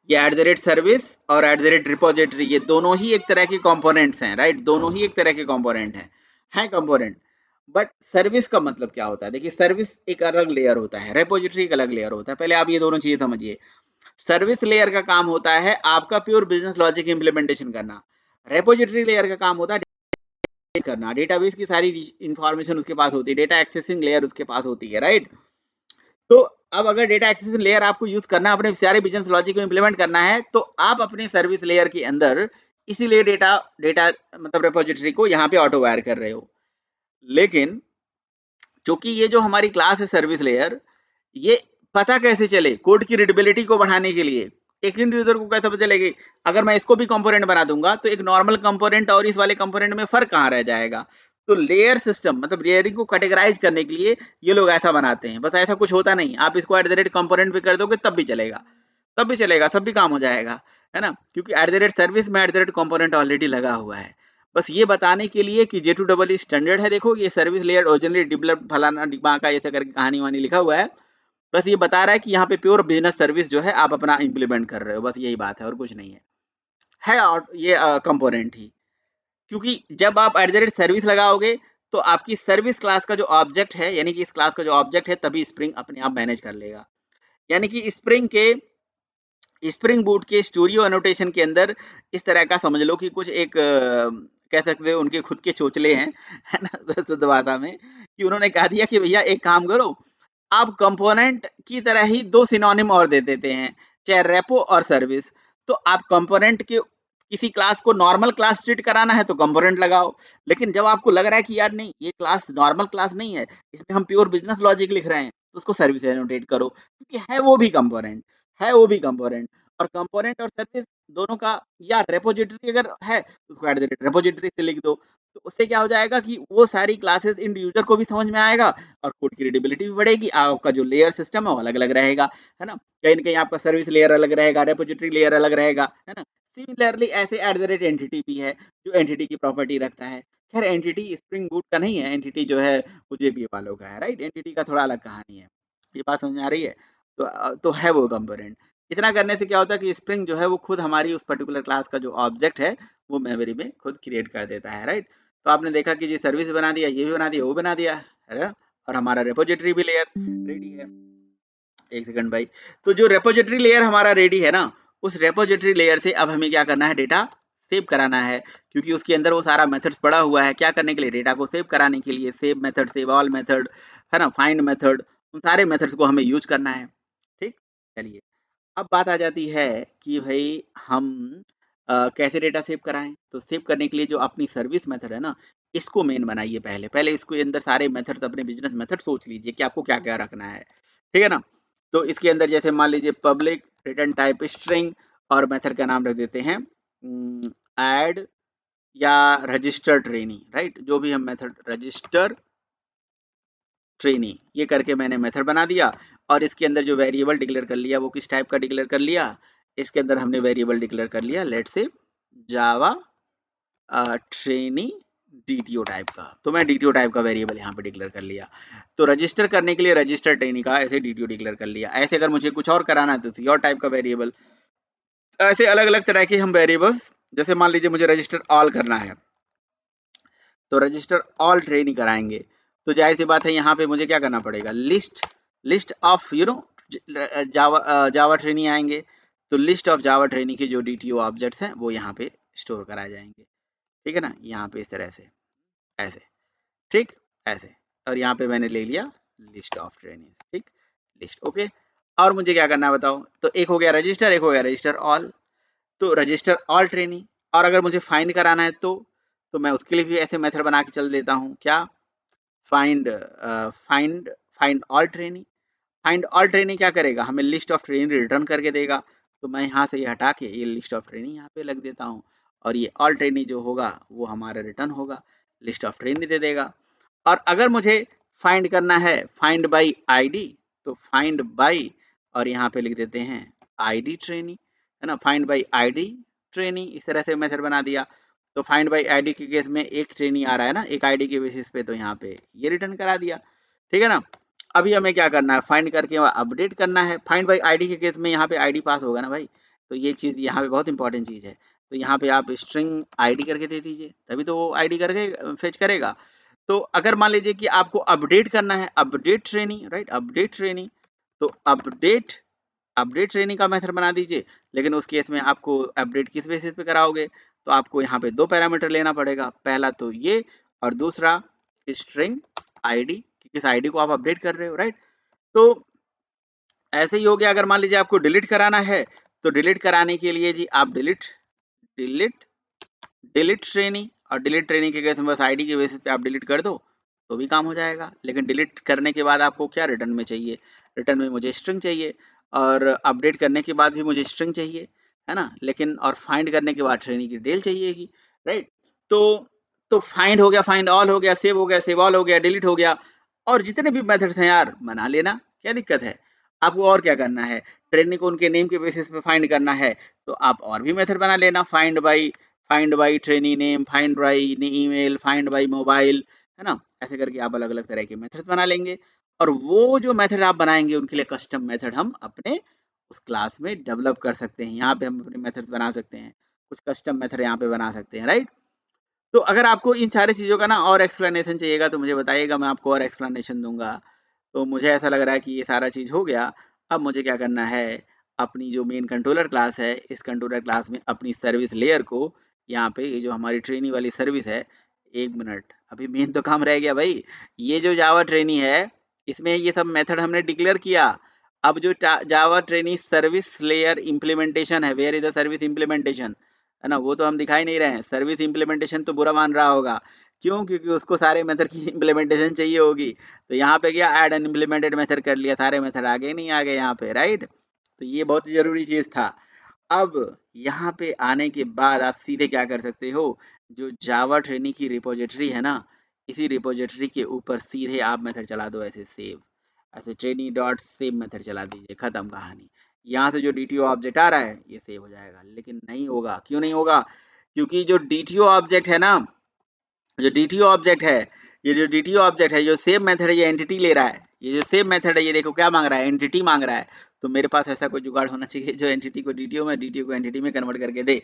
ये @service और @repository ये दोनों ही एक तरह के कंपोनेंट्स हैं, राइट, दोनों ही एक तरह के कंपोनेंट हैं कंपोनेंट। बट सर्विस का मतलब क्या होता है, देखिए सर्विस एक अलग लेयर होता है, रेपोजिटरी एक अलग लेयर होता है। पहले आप ये दोनों चीजें समझिए। सर्विस लेयर का काम होता है आपका प्योर बिजनेस लॉजिक इंप्लीमेंटेशन करना, रेपोजिटरी लेयर का काम होता है करना, डेटाबेस की सारी इंफॉर्मेशन उसके पास होती है, डेटा एक्सेसिंग लेयर उसके पास होती है, राइट। तो अब अगर डेटा एक्सेसिंग लेयर आपको यूज करना है, अपने सारे बिजनेस लॉजिक को इंप्लीमेंट करना है, तो आप अपने सर्विस लेयर के अंदर इसीलिए डेटा डेटा मतलब रेपोजिटरी को यहाँ पे ऑटो वायर कर रहे हो। लेकिन चूंकि ये जो हमारी क्लास है सर्विस लेयर, ये पता कैसे चले कोड की रीडेबिलिटी को बढ़ाने के लिए, एक इंड यूजर को कैसे पता चलेगी, अगर मैं इसको भी कंपोनेंट बना दूंगा तो एक नॉर्मल कंपोनेंट और इस वाले कंपोनेंट में फर्क कहाँ रह जाएगा। तो लेयर सिस्टम मतलब लेयरिंग को कैटेगराइज करने के लिए ये लोग ऐसा बनाते हैं, बस ऐसा कुछ होता नहीं, आप इसको @कंपोनेंट भी कर दोगे तब भी चलेगा, तब भी चलेगा, सब भी काम हो जाएगा, है ना, क्योंकि @सर्विस में कंपोनेंट ऑलरेडी लगा हुआ है। बस ये बताने के लिए कि J2EE स्टैंडर्ड है, देखो ये सर्विस लेयर ओरिजिनली डेवलप फलाना डिब्बा का ऐसे करके कहानी वानी लिखा हुआ है, बस ये बता रहा है कि यहाँ पे प्योर बिजनेस सर्विस जो है आप अपना इंप्लीमेंट कर रहे हो, बस यही बात है और कुछ नहीं है और ये कंपोनेंट ही, क्योंकि जब आप @सर्विस लगाओगे तो आपकी सर्विस क्लास का जो ऑब्जेक्ट है, यानी कि इस क्लास का जो ऑब्जेक्ट है, तभी स्प्रिंग अपने आप मैनेज कर लेगा। यानी कि स्प्रिंग बूट के स्टोरियो एनोटेशन के अंदर इस तरह का समझ लो कि कुछ एक कह सकते हो उनके खुद के चोचले हैं, है ना, शुद्ध भाषा में, कि उन्होंने कह दिया कि भैया एक काम करो, आप कंपोनेंट की तरह ही दो सिनोनिम और दे देते हैं, चाहे रेपो और सर्विस। तो आप कंपोनेंट के किसी क्लास को नॉर्मल क्लास ट्रीट कराना है तो कंपोनेंट लगाओ, लेकिन जब आपको लग रहा है कि यार नहीं ये क्लास नॉर्मल क्लास नहीं है, इसमें हम प्योर बिजनेस लॉजिक लिख रहे हैं, तो उसको सर्विस एनोटेट करो, क्योंकि है वो भी कंपोनेंट, है वो भी कंपोनेंट। और कंपोनेंट और सर्विस दोनों का, या रेपोजिटरी अगर है तो उसको रेपोजिटरी से लिख दो, तो उससे क्या हो जाएगा कि वो सारी क्लासेस इंड यूजर को भी समझ में आएगा और कोड की रीडेबिलिटी भी बढ़ेगी, आपका जो लेयर सिस्टम है वो अलग अलग रहेगा, है ना, कहीं ना कहीं आपका सर्विस लेयर अलग रहेगा, रेपोजिटरी लेयर अलग रहेगा, है ना। सिमिलरली ऐसे एंटिटी भी है जो एंटिटी की प्रॉपर्टी रखता है। खैर एंटिटी स्प्रिंग बूट का नहीं है, एंटिटी जो है वो जेपी वालों का है, राइट, एंटिटी का थोड़ा अलग कहानी है, ये बात समझ में आ रही है। तो है वो कंपोनेंट। इतना करने से क्या होता है कि स्प्रिंग जो है वो खुद हमारी उस पर्टिकुलर क्लास का जो ऑब्जेक्ट है वो मेमोरी में खुद क्रिएट कर देता है, राइट। तो आपने देखा कि जी सर्विस बना दिया, ये भी बना दिया, वो बना दिया, है ना, और हमारा रेपोजिटरी भी लेयर रेडी है। एक सेकंड भाई, तो जो रेपोजिटरी लेयर हमारा रेडी है ना, उस रेपोजिटरी लेयर से अब हमें क्या करना है, डेटा सेव कराना है, क्योंकि उसके अंदर वो सारा मेथड्स पड़ा हुआ है, क्या करने के लिए, डेटा को सेव कराने के लिए, save method, save all method, है ना, फाइंड मेथड, उन सारे मेथड्स को हमें यूज करना है। ठीक, चलिए अब बात आ जाती है कि भाई हम कैसे डेटा सेव कराएं। तो सेव करने के लिए जो अपनी सर्विस मेथड है ना, इसको मेन बनाइए, पहले पहले इसको अंदर सारे मेथड्स, अपने बिजनेस मेथड सोच लीजिए कि आपको क्या क्या रखना है, ठीक है ना। तो इसके अंदर जैसे मान लीजिए पब्लिक रिटर्न टाइप स्ट्रिंग, और मेथड का नाम रख देते हैं ऐड या रजिस्टर ट्रेनी, राइट, जो भी हम मेथड रजिस्टर ट्रेनी ये करके मैंने मेथड बना दिया, और इसके अंदर जो वेरिएबल डिक्लेयर कर लिया वो किस टाइप का डिक्लेयर कर लिया, इसके अंदर हमने वेरिएबल डिक्लेयर कर लिया लेट से जावा ट्रेनी डीटीओ टाइप का, तो मैं डीटीओ टाइप का वेरिएबल यहाँ पे डिक्लेयर कर लिया। तो रजिस्टर करने के लिए रजिस्टर ट्रेनी का ऐसे डीटीओ डिक्लेयर कर लिया। ऐसे अगर मुझे कुछ और कराना है तो किसी और टाइप का वेरिएबल, ऐसे अलग अलग तरह के हम वेरिएबल्स, जैसे मान लीजिए मुझे रजिस्टर ऑल करना है तो रजिस्टर ऑल ट्रेनी कराएंगे। तो जाहिर सी बात है यहाँ पे मुझे क्या करना पड़ेगा, list list of Java trainee आएंगे, तो लिस्ट ऑफ जावा ट्रेनी के जो डीटीओ ऑब्जेक्ट्स हैं वो यहाँ पे स्टोर कराए जाएंगे, ठीक है ना, यहाँ पे इस तरह से ऐसे, ठीक, ऐसे, और यहाँ पे मैंने ले लिया लिस्ट ऑफ ट्रेनिंग, ठीक, लिस्ट, ओके। और मुझे क्या करना है बताओ, तो एक हो गया रजिस्टर, एक हो गया रजिस्टर ऑल, तो रजिस्टर ऑल ट्रेनिंग। और अगर मुझे फाइंड कराना है तो मैं उसके लिए भी ऐसे मेथड बना के चल देता हूँ, क्या, find find find all training. Find all training क्या करेगा, हमें लिस्ट ऑफ ट्रेनिंग रिटर्न करके देगा। तो मैं यहाँ से ये हटा के ये लिस्ट ऑफ ट्रेनिंग यहाँ पे लग देता हूँ, और ये ऑल ट्रेनिंग जो होगा वो हमारा रिटर्न होगा, लिस्ट ऑफ ट्रेनिंग दे देगा। और अगर मुझे फाइंड करना है फाइंड बाई आईडी, तो फाइंड बाई और यहाँ पे लिख देते हैं आईडी ट्रेनिंग, है ना, फाइंड बाई आईडी ट्रेनिंग, इस तरह से मेथड बना दिया। तो फाइंड बाई आईडी के केस में एक ट्रेनिंग आ रहा है ना, एक आईडी के बेसिस पे, तो यहाँ पे ये रिटर्न करा दिया, ठीक है ना। अभी हमें क्या करना है, फाइंड करके अपडेट करना है। फाइंड बाई आईडी के केस में यहाँ पे आईडी पास होगा ना भाई, तो ये चीज़ यहाँ पे बहुत इंपॉर्टेंट चीज़ है। तो यहाँ पे आप स्ट्रिंग आईडी करके दे दीजिए, तभी तो वो आईडी करके फेच करेगा। तो अगर मान लीजिए कि आपको अपडेट करना है, update training, right, update training, तो अपडेट ट्रेनिंग का मेथड बना दीजिए। लेकिन उस केस में आपको अपडेट किस बेसिस पे कराओगे, तो आपको यहाँ पे दो पैरामीटर लेना पड़ेगा, पहला तो ये, और दूसरा स्ट्रिंग आईडी, किस आईडी को आप अपडेट कर रहे हो, राइट। तो ऐसे ही हो गया। अगर मान लीजिए आपको डिलीट कराना है, तो डिलीट कराने के लिए जी आप डिलीट डिलीट ट्रेनिंग, और डिलीट ट्रेनिंग के केस में बस आईडी के बेसिस पे आप डिलीट कर दो तो भी काम हो जाएगा। लेकिन डिलीट करने के बाद आपको क्या रिटर्न में चाहिए, रिटर्न में मुझे स्ट्रिंग चाहिए, और अपडेट करने के बाद भी मुझे स्ट्रिंग चाहिए, है ना। लेकिन और फाइंड करने के बाद ट्रेनिंग की डिटेल चाहिएगी, राइट। तो फाइंड हो गया, फाइंड ऑल हो गया, सेव हो गया, सेव ऑल हो गया, डिलीट हो गया, और जितने भी मेथड्स हैं यार बना लेना, क्या दिक्कत है। आपको और क्या करना है, ट्रेनिंग को उनके नेम के बेसिस पे फाइंड करना है, तो आप और भी मेथड बना लेना, find by trainee name, find by email, find by mobile, है ना। ऐसे करके आप अलग अलग तरह के मेथड बना लेंगे, और वो जो मेथड आप बनाएंगे उनके लिए कस्टम मेथड हम अपने उस क्लास में डेवलप कर सकते हैं। यहाँ पे हम अपने मेथड्स बना सकते हैं, कुछ कस्टम मेथड यहाँ पे बना सकते हैं, राइट। तो अगर आपको इन सारी चीज़ों का ना और एक्सप्लेनेशन चाहिएगा तो मुझे बताइएगा, मैं आपको और एक्सप्लेनेशन दूंगा। तो मुझे ऐसा लग रहा है कि ये सारा चीज़ हो गया। अब मुझे क्या करना है, अपनी जो मेन कंट्रोलर क्लास है, इस कंट्रोलर क्लास में अपनी सर्विस लेयर को, यहाँ पे ये जो हमारी ट्रेनी वाली सर्विस है, एक मिनट, अभी मेन तो काम रह गया भाई। ये जो जावा ट्रेनी है, इसमें ये सब मेथड हमने डिक्लेयर किया। अब जो Java trainee service layer implementation है, where is the service implementation, है ना, वो तो हम दिखाई नहीं रहे हैं। सर्विस इम्प्लीमेंटेशन तो बुरा मान रहा होगा, क्यों, क्योंकि उसको सारे मेथड की इम्प्लीमेंटेशन चाहिए होगी। तो यहाँ पे क्या ऐड एन इम्प्लीमेंटेड मेथड कर लिया, सारे मेथड आगे नहीं आ गए यहाँ पे, राइट। तो ये बहुत जरूरी चीज था। अब यहाँ पे आने के बाद आप सीधे क्या कर सकते हो, जो जावा ट्रेनी की रिपोजिटरी है ना, इसी रिपोजिटरी के ऊपर सीधे आप मेथड चला दो, ऐसे सेव, ऐसे ट्रेनी डॉट सेव मेथड चला दीजिए, खत्म कहानी। यहाँ से जो डीटीओ ऑब्जेक्ट आ रहा है ये सेव हो जाएगा। लेकिन नहीं होगा, क्यों नहीं होगा, क्योंकि जो डीटीओ ऑब्जेक्ट है ना, जो डीटीओ ऑब्जेक्ट है, ये जो डीटीओ ऑब्जेक्ट है, जो सेव मेथड है, ये एंटिटी ले रहा है। ये जो सेव मेथड है, ये देखो क्या मांग रहा है, एंटिटी मांग रहा है। तो मेरे पास ऐसा कोई जुगाड़ होना चाहिए जो एंटिटी को डीटीओ में, डीटीओ को एंटिटी में कन्वर्ट करके दे,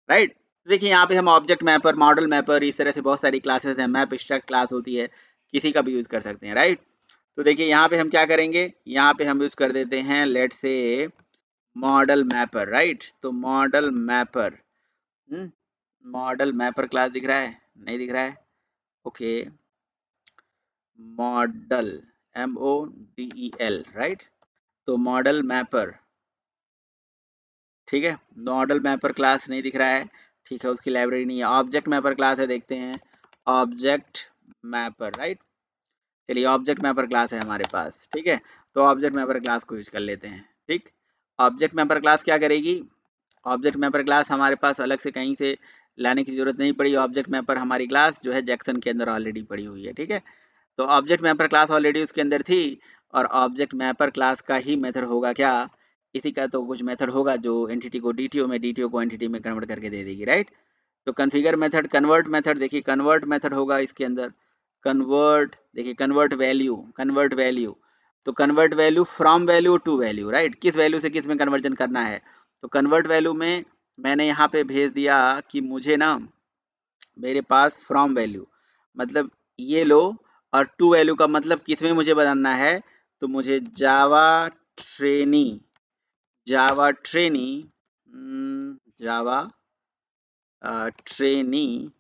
राइट। तो देखिए यहाँ पे हम ऑब्जेक्ट मैपर, मॉडल मैपर, इस तरह से बहुत सारी क्लासेस हैं, मैप एक्सट्रैक्ट क्लास होती है, किसी का भी यूज कर सकते हैं, राइट। तो देखिए यहाँ पे हम क्या करेंगे, यहाँ पे हम यूज कर देते हैं लेट से मॉडल मैपर, राइट। तो model mapper, model mapper class दिख रहा है, नहीं दिख रहा है, ओके, मॉडल, MODEL, राइट। तो मॉडल मैपर, ठीक है, मॉडल मैपर क्लास नहीं दिख रहा है, ठीक है, उसकी लाइब्रेरी नहीं है। ऑब्जेक्ट मैपर क्लास है, देखते हैं, ऑब्जेक्ट मैपर, राइट। चलिए ऑब्जेक्ट मैपर क्लास है हमारे पास, ठीक है। तो ऑब्जेक्ट मैपर क्लास को यूज कर लेते हैं, ठीक। ऑब्जेक्ट मैपर क्लास क्या करेगी, ऑब्जेक्ट मैपर क्लास हमारे पास अलग से कहीं से लाने की जरूरत नहीं पड़ी। ऑब्जेक्ट मैपर हमारी क्लास जो है जैक्सन के अंदर ऑलरेडी पड़ी हुई है, ठीक है। तो ऑब्जेक्ट मैपर क्लास ऑलरेडी उसके अंदर थी, और ऑब्जेक्ट मैपर क्लास का ही मेथड होगा क्या, इसी का तो कुछ मेथड होगा जो एंटिटी को डीटीओ में, डीटीओ को एंटिटी में कन्वर्ट करके दे देगी, राइट। तो कन्फिगर मेथड, कन्वर्ट मेथड, देखिए कन्वर्ट मेथड होगा इसके अंदर, कन्वर्ट, देखिए कन्वर्ट वैल्यू, कन्वर्ट वैल्यू, तो convert value from value to value, right, किस वैल्यू से किस में कन्वर्जन करना है। तो कन्वर्ट वैल्यू में मैंने यहाँ पे भेज दिया कि मुझे ना, मेरे पास फ्रॉम वैल्यू मतलब ये लो, और टू वैल्यू का मतलब किस में मुझे बदलना है, तो मुझे जावा ट्रेनी, जावा ट्रेनी, जावा ट्रेनी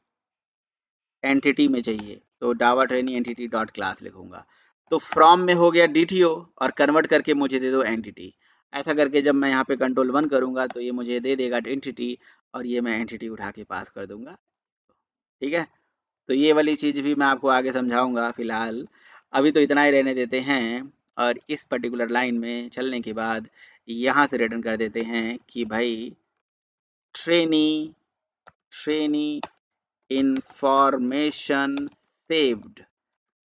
एंटिटी में चाहिए, तो जावा ट्रेनी एंटिटी डॉट क्लास लिखूंगा। तो फ्रॉम में हो गया डीटीओ, और कन्वर्ट करके मुझे दे दो एंटिटी। ऐसा करके जब मैं यहाँ पे कंट्रोल 1 करूंगा तो ये मुझे दे देगा एंटिटी, और ये मैं एंटिटी उठा के पास कर दूंगा, ठीक है। तो ये वाली चीज़ भी मैं आपको आगे समझाऊंगा, फिलहाल अभी तो इतना ही रहने देते हैं। और इस पर्टिकुलर लाइन में चलने के बाद यहाँ से रिटर्न कर देते हैं कि भाई ट्रेनी इंफॉर्मेशन सेव्ड।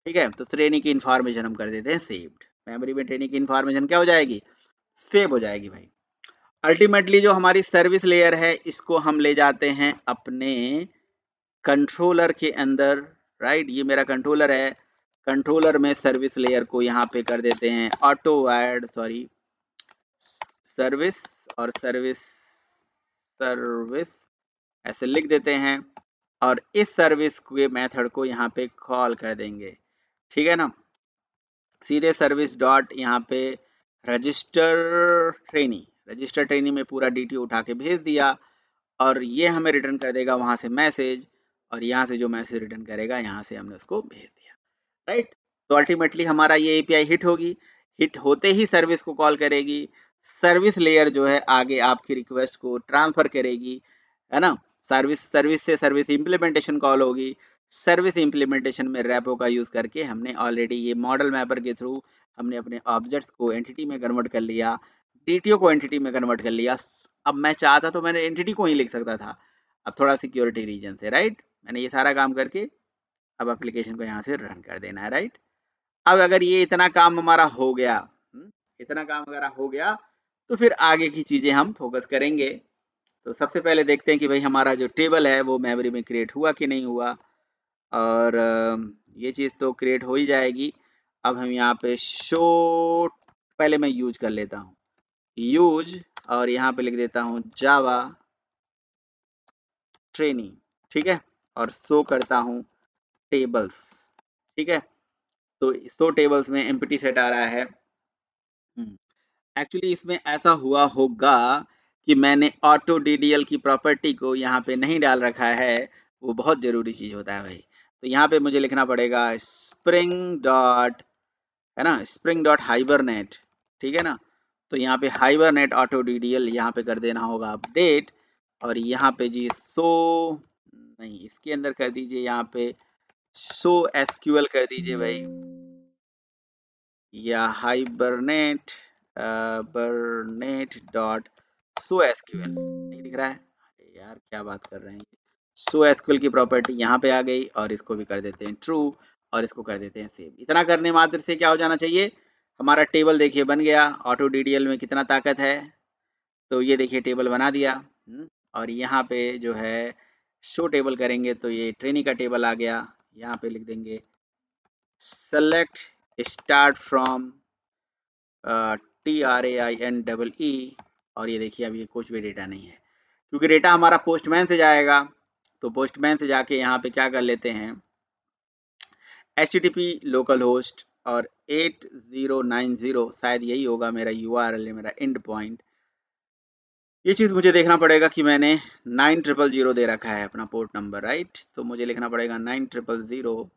ठीक है, तो ट्रेनी की इंफॉर्मेशन हम कर देते हैं सेव्ड। मेमोरी में ट्रेनी की इंफॉर्मेशन क्या हो जाएगी, सेव हो जाएगी भाई। अल्टीमेटली जो हमारी सर्विस लेयर है इसको हम ले जाते हैं अपने कंट्रोलर के अंदर, राइट। ये मेरा कंट्रोलर है, कंट्रोलर में सर्विस लेयर को यहाँ पे कर देते हैं ऑटो ऐड सर्विस, और सर्विस ऐसे लिख देते हैं, और इस सर्विस के मेथड को यहाँ पे कॉल कर देंगे। ठीक है ना, सीधे सर्विस डॉट यहाँ पे रजिस्टर ट्रेनी में पूरा डीटी उठा के भेज दिया, और ये हमें रिटर्न कर देगा वहां से मैसेज, और यहाँ से जो मैसेज रिटर्न करेगा यहाँ से हमने उसको भेज दिया, राइट। तो अल्टीमेटली हमारा ये एपीआई हिट होगी, हिट होते ही सर्विस को कॉल करेगी, सर्विस लेयर जो है आगे आपकी रिक्वेस्ट को ट्रांसफर करेगी, है ना। सर्विस से सर्विस इम्प्लीमेंटेशन कॉल होगी, सर्विस इम्प्लीमेंटेशन में रैपो का यूज करके हमने ऑलरेडी ये मॉडल मैपर के थ्रू हमने अपने ऑब्जेक्ट्स को एंटिटी में कन्वर्ट कर लिया, डीटीओ को एंटिटी में कन्वर्ट कर लिया। अब मैं चाहता तो मैंने एंटिटी को ही लिख सकता था, अब थोड़ा सिक्योरिटी रीजन से, राइट, मैंने ये सारा काम करके अब एप्लीकेशन को यहाँ से रन कर देना है, राइट। अब अगर ये इतना काम हमारा हो गया, इतना काम अगर हो गया, तो फिर आगे की चीजें हम फोकस करेंगे। तो सबसे पहले देखते हैं कि भाई हमारा जो टेबल है वो मेमोरी में क्रिएट हुआ कि नहीं हुआ, और ये चीज़ तो क्रिएट हो ही जाएगी। अब हम यहाँ पे शो, पहले मैं यूज कर लेता हूँ यूज, और यहाँ पे लिख देता हूँ जावा ट्रेनिंग, ठीक है, और शो करता हूँ टेबल्स। ठीक है, तो शो टेबल्स में एम्प्टी सेट आ रहा है। एक्चुअली इसमें ऐसा हुआ होगा कि मैंने ऑटो डीडीएल की प्रॉपर्टी को यहाँ पे नहीं डाल रखा है, वो बहुत ज़रूरी चीज़ होता है भाई। तो यहाँ पे मुझे लिखना पड़ेगा स्प्रिंग डॉट, है ना, स्प्रिंग डॉट हाइबरनेट। ठीक है ना, तो यहाँ पे हाइबरनेट ऑटो डीडीएल यहाँ पे कर देना होगा अपडेट, और यहाँ पे जी सो नहीं, इसके अंदर कर दीजिए, यहाँ पे सो एसक्यूएल कर दीजिए भाई, या hibernate Burnett dot so SQL, नहीं दिख रहा है, अरे यार क्या बात कर रहे हैं। सो एसक्यूएल की प्रॉपर्टी यहाँ पे आ गई, और इसको भी कर देते हैं ट्रू, और इसको कर देते हैं सेव। इतना करने मात्र से क्या हो जाना चाहिए, हमारा टेबल देखिए बन गया। ऑटो डीडीएल में कितना ताकत है, तो ये देखिए टेबल बना दिया। और यहाँ पे जो है शो टेबल करेंगे तो ये ट्रेनी का टेबल आ गया। यहाँ पे लिख देंगे सेलेक्ट स्टार्ट फ्रॉम TRAINEE, और ये देखिए अभी कुछ भी डेटा नहीं है, क्योंकि डेटा हमारा पोस्टमैन से जाएगा। तो पोस्टमैन से जाके यहाँ पे क्या कर लेते हैं, HTTP लोकल होस्ट और 8090, शायद यही होगा मेरा URL, मेरा एंड पॉइंट। ये चीज़ मुझे देखना पड़ेगा कि मैंने 9000 दे रखा है अपना पोर्ट नंबर, राइट। तो मुझे लिखना पड़ेगा 9000,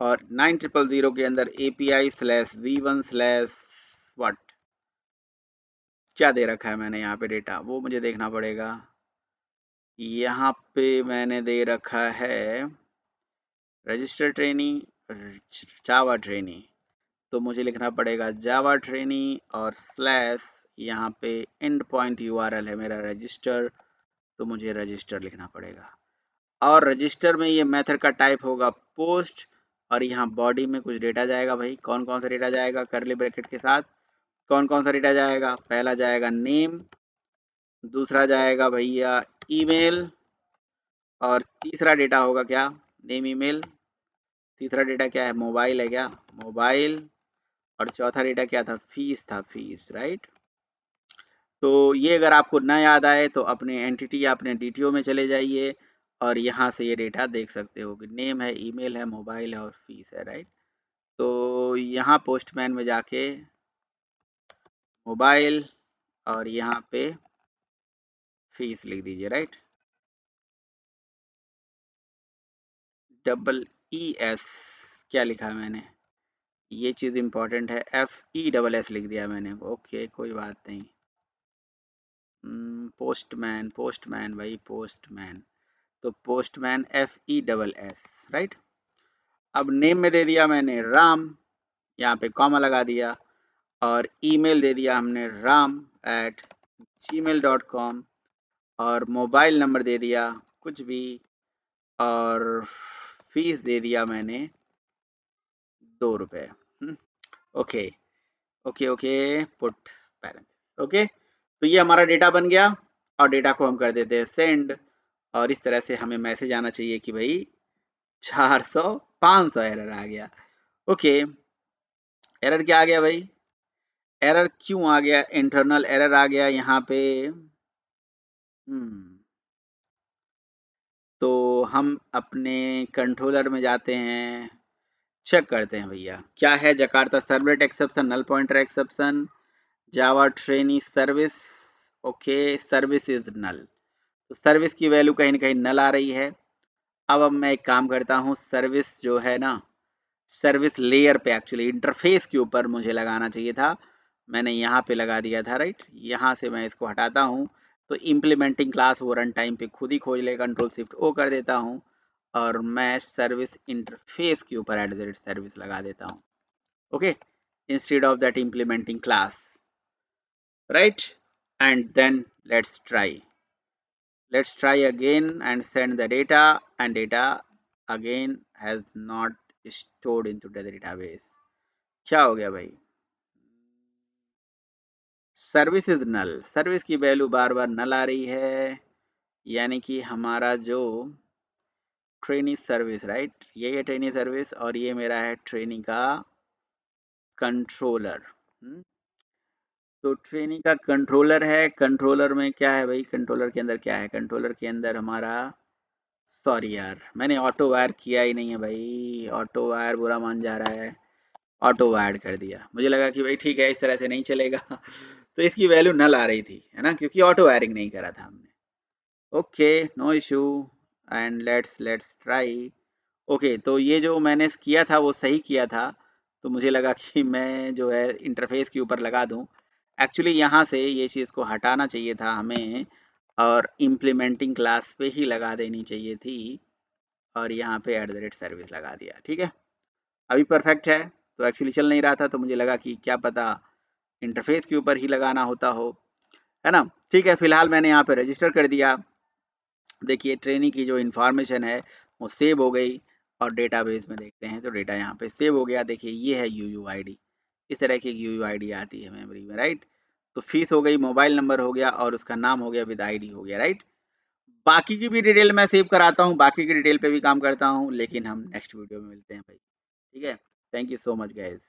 और 9000 के अंदर API/v1/ क्या दे रखा है मैंने यहाँ पे डेटा, वो मुझे देखना पड़ेगा। यहाँ पे मैंने दे रखा है रजिस्टर ट्रेनी, जावा ट्रेनी, तो मुझे लिखना पड़ेगा जावा ट्रेनी और स्लैश, यहाँ पे एंड पॉइंट URL है मेरा रजिस्टर, तो मुझे रजिस्टर लिखना पड़ेगा। और रजिस्टर में ये मेथड का टाइप होगा पोस्ट, और यहाँ बॉडी में कुछ डेटा जाएगा भाई। कौन कौन सा डेटा जाएगा, करली ब्रैकेट के साथ कौन कौन सा डेटा जाएगा, पहला जाएगा नेम, दूसरा जाएगा भैया ईमेल, और तीसरा डेटा होगा क्या, नेम ईमेल, तीसरा डेटा क्या है, मोबाइल है क्या, मोबाइल, और चौथा डेटा क्या था, फीस था, फीस, राइट। तो ये अगर आपको ना याद आए तो अपने एंटिटी या अपने डीटीओ में चले जाइए, और यहाँ से ये डेटा देख सकते हो कि नेम है, ईमेल है, मोबाइल है और फीस है, राइट। तो यहाँ पोस्टमैन में जाके मोबाइल, और यहाँ पे फीस लिख दीजिए, राइट, EES, क्या लिखा है मैंने, ये चीज़ इंपॉर्टेंट है, FESS लिख दिया मैंने, ओके कोई बात नहीं। पोस्टमैन भाई, पोस्टमैन, तो पोस्टमैन FESS, राइट। अब नेम में दे दिया मैंने राम, यहाँ पे कॉमा लगा दिया और ईमेल दे दिया हमने ram@gmail.com और मोबाइल नंबर दे दिया कुछ भी और फीस दे दिया मैंने 2 रुपए। Okay okay okay put balance. Okay, तो ये हमारा डेटा बन गया और डेटा को हम कर देते हैं सेंड और इस तरह से हमें मैसेज आना चाहिए कि भाई 400 500 एरर आ गया। ओके, एरर क्या आ गया भाई? एरर क्यों आ गया? इंटरनल एरर आ गया यहाँ पे। तो हम अपने कंट्रोलर में जाते हैं, चेक करते हैं भैया क्या है। Jakarta servlet exception, null pointer exception, Java trainee service. Okay, service is null, तो सर्विस की वैल्यू कहीं ना कहीं नल आ रही है। अब मैं एक काम करता हूँ, सर्विस जो है ना, सर्विस लेयर पे एक्चुअली इंटरफेस के ऊपर मुझे लगाना चाहिए था, मैंने यहाँ पे लगा दिया था राइट। यहाँ से मैं इसको हटाता हूँ तो इम्प्लीमेंटिंग क्लास वो रन टाइम पे खुद ही खोज ले, कंट्रोल शिफ्ट ओ कर देता हूँ और मैं सर्विस इंटरफेस के ऊपर @ सर्विस लगा देता हूँ। Okay, instead of that implementing class, right. And then let's try again and send the data, and data again has not stored into the database। क्या हो गया भाई? सर्विस इज नल, सर्विस की वैल्यू बार बार नल आ रही है, यानी कि हमारा जो ट्रेनी सर्विस राइट, ये है ट्रेनी सर्विस और ये मेरा है ट्रेनी का कंट्रोलर। तो ट्रेनी का कंट्रोलर है, कंट्रोलर में क्या है भाई? कंट्रोलर के अंदर क्या है? कंट्रोलर के अंदर हमारा, सॉरी यार मैंने ऑटो वायर किया ही नहीं है भाई, ऑटो वायर बुरा मान जा रहा है, ऑटो वायर कर दिया। मुझे लगा कि भाई ठीक है इस तरह से नहीं चलेगा तो इसकी वैल्यू नल आ रही थी है ना, क्योंकि ऑटो वायरिंग नहीं करा था हमने। Okay, no issue and let's try. Okay, तो ये जो मैंने किया था वो सही किया था, तो मुझे लगा कि मैं जो है इंटरफेस के ऊपर लगा दूं। एक्चुअली यहाँ से ये चीज़ को हटाना चाहिए था हमें और इम्प्लीमेंटिंग क्लास पे ही लगा देनी चाहिए थी और यहाँ पे @ सर्विस लगा दिया। ठीक है, अभी परफेक्ट है। तो एक्चुअली चल नहीं रहा था तो मुझे लगा कि क्या पता इंटरफेस के ऊपर ही लगाना होता हो, है ना। ठीक है, फिलहाल मैंने यहाँ पे रजिस्टर कर दिया। देखिए ट्रेनिंग की जो इन्फॉर्मेशन है वो सेव हो गई और डेटाबेस में देखते हैं तो डेटा यहाँ पे सेव हो गया। देखिए ये है UUID, इस तरह की UUID आती है मेमोरी में राइट। तो फीस हो गई, मोबाइल नंबर हो गया और उसका नाम हो गया विद ID हो गया राइट। बाकी की भी डिटेल मैं सेव कराता हूँ, बाकी की डिटेल पे भी काम करता हूँ, लेकिन हम नेक्स्ट वीडियो में मिलते हैं भाई। ठीक है, thank you so much guys.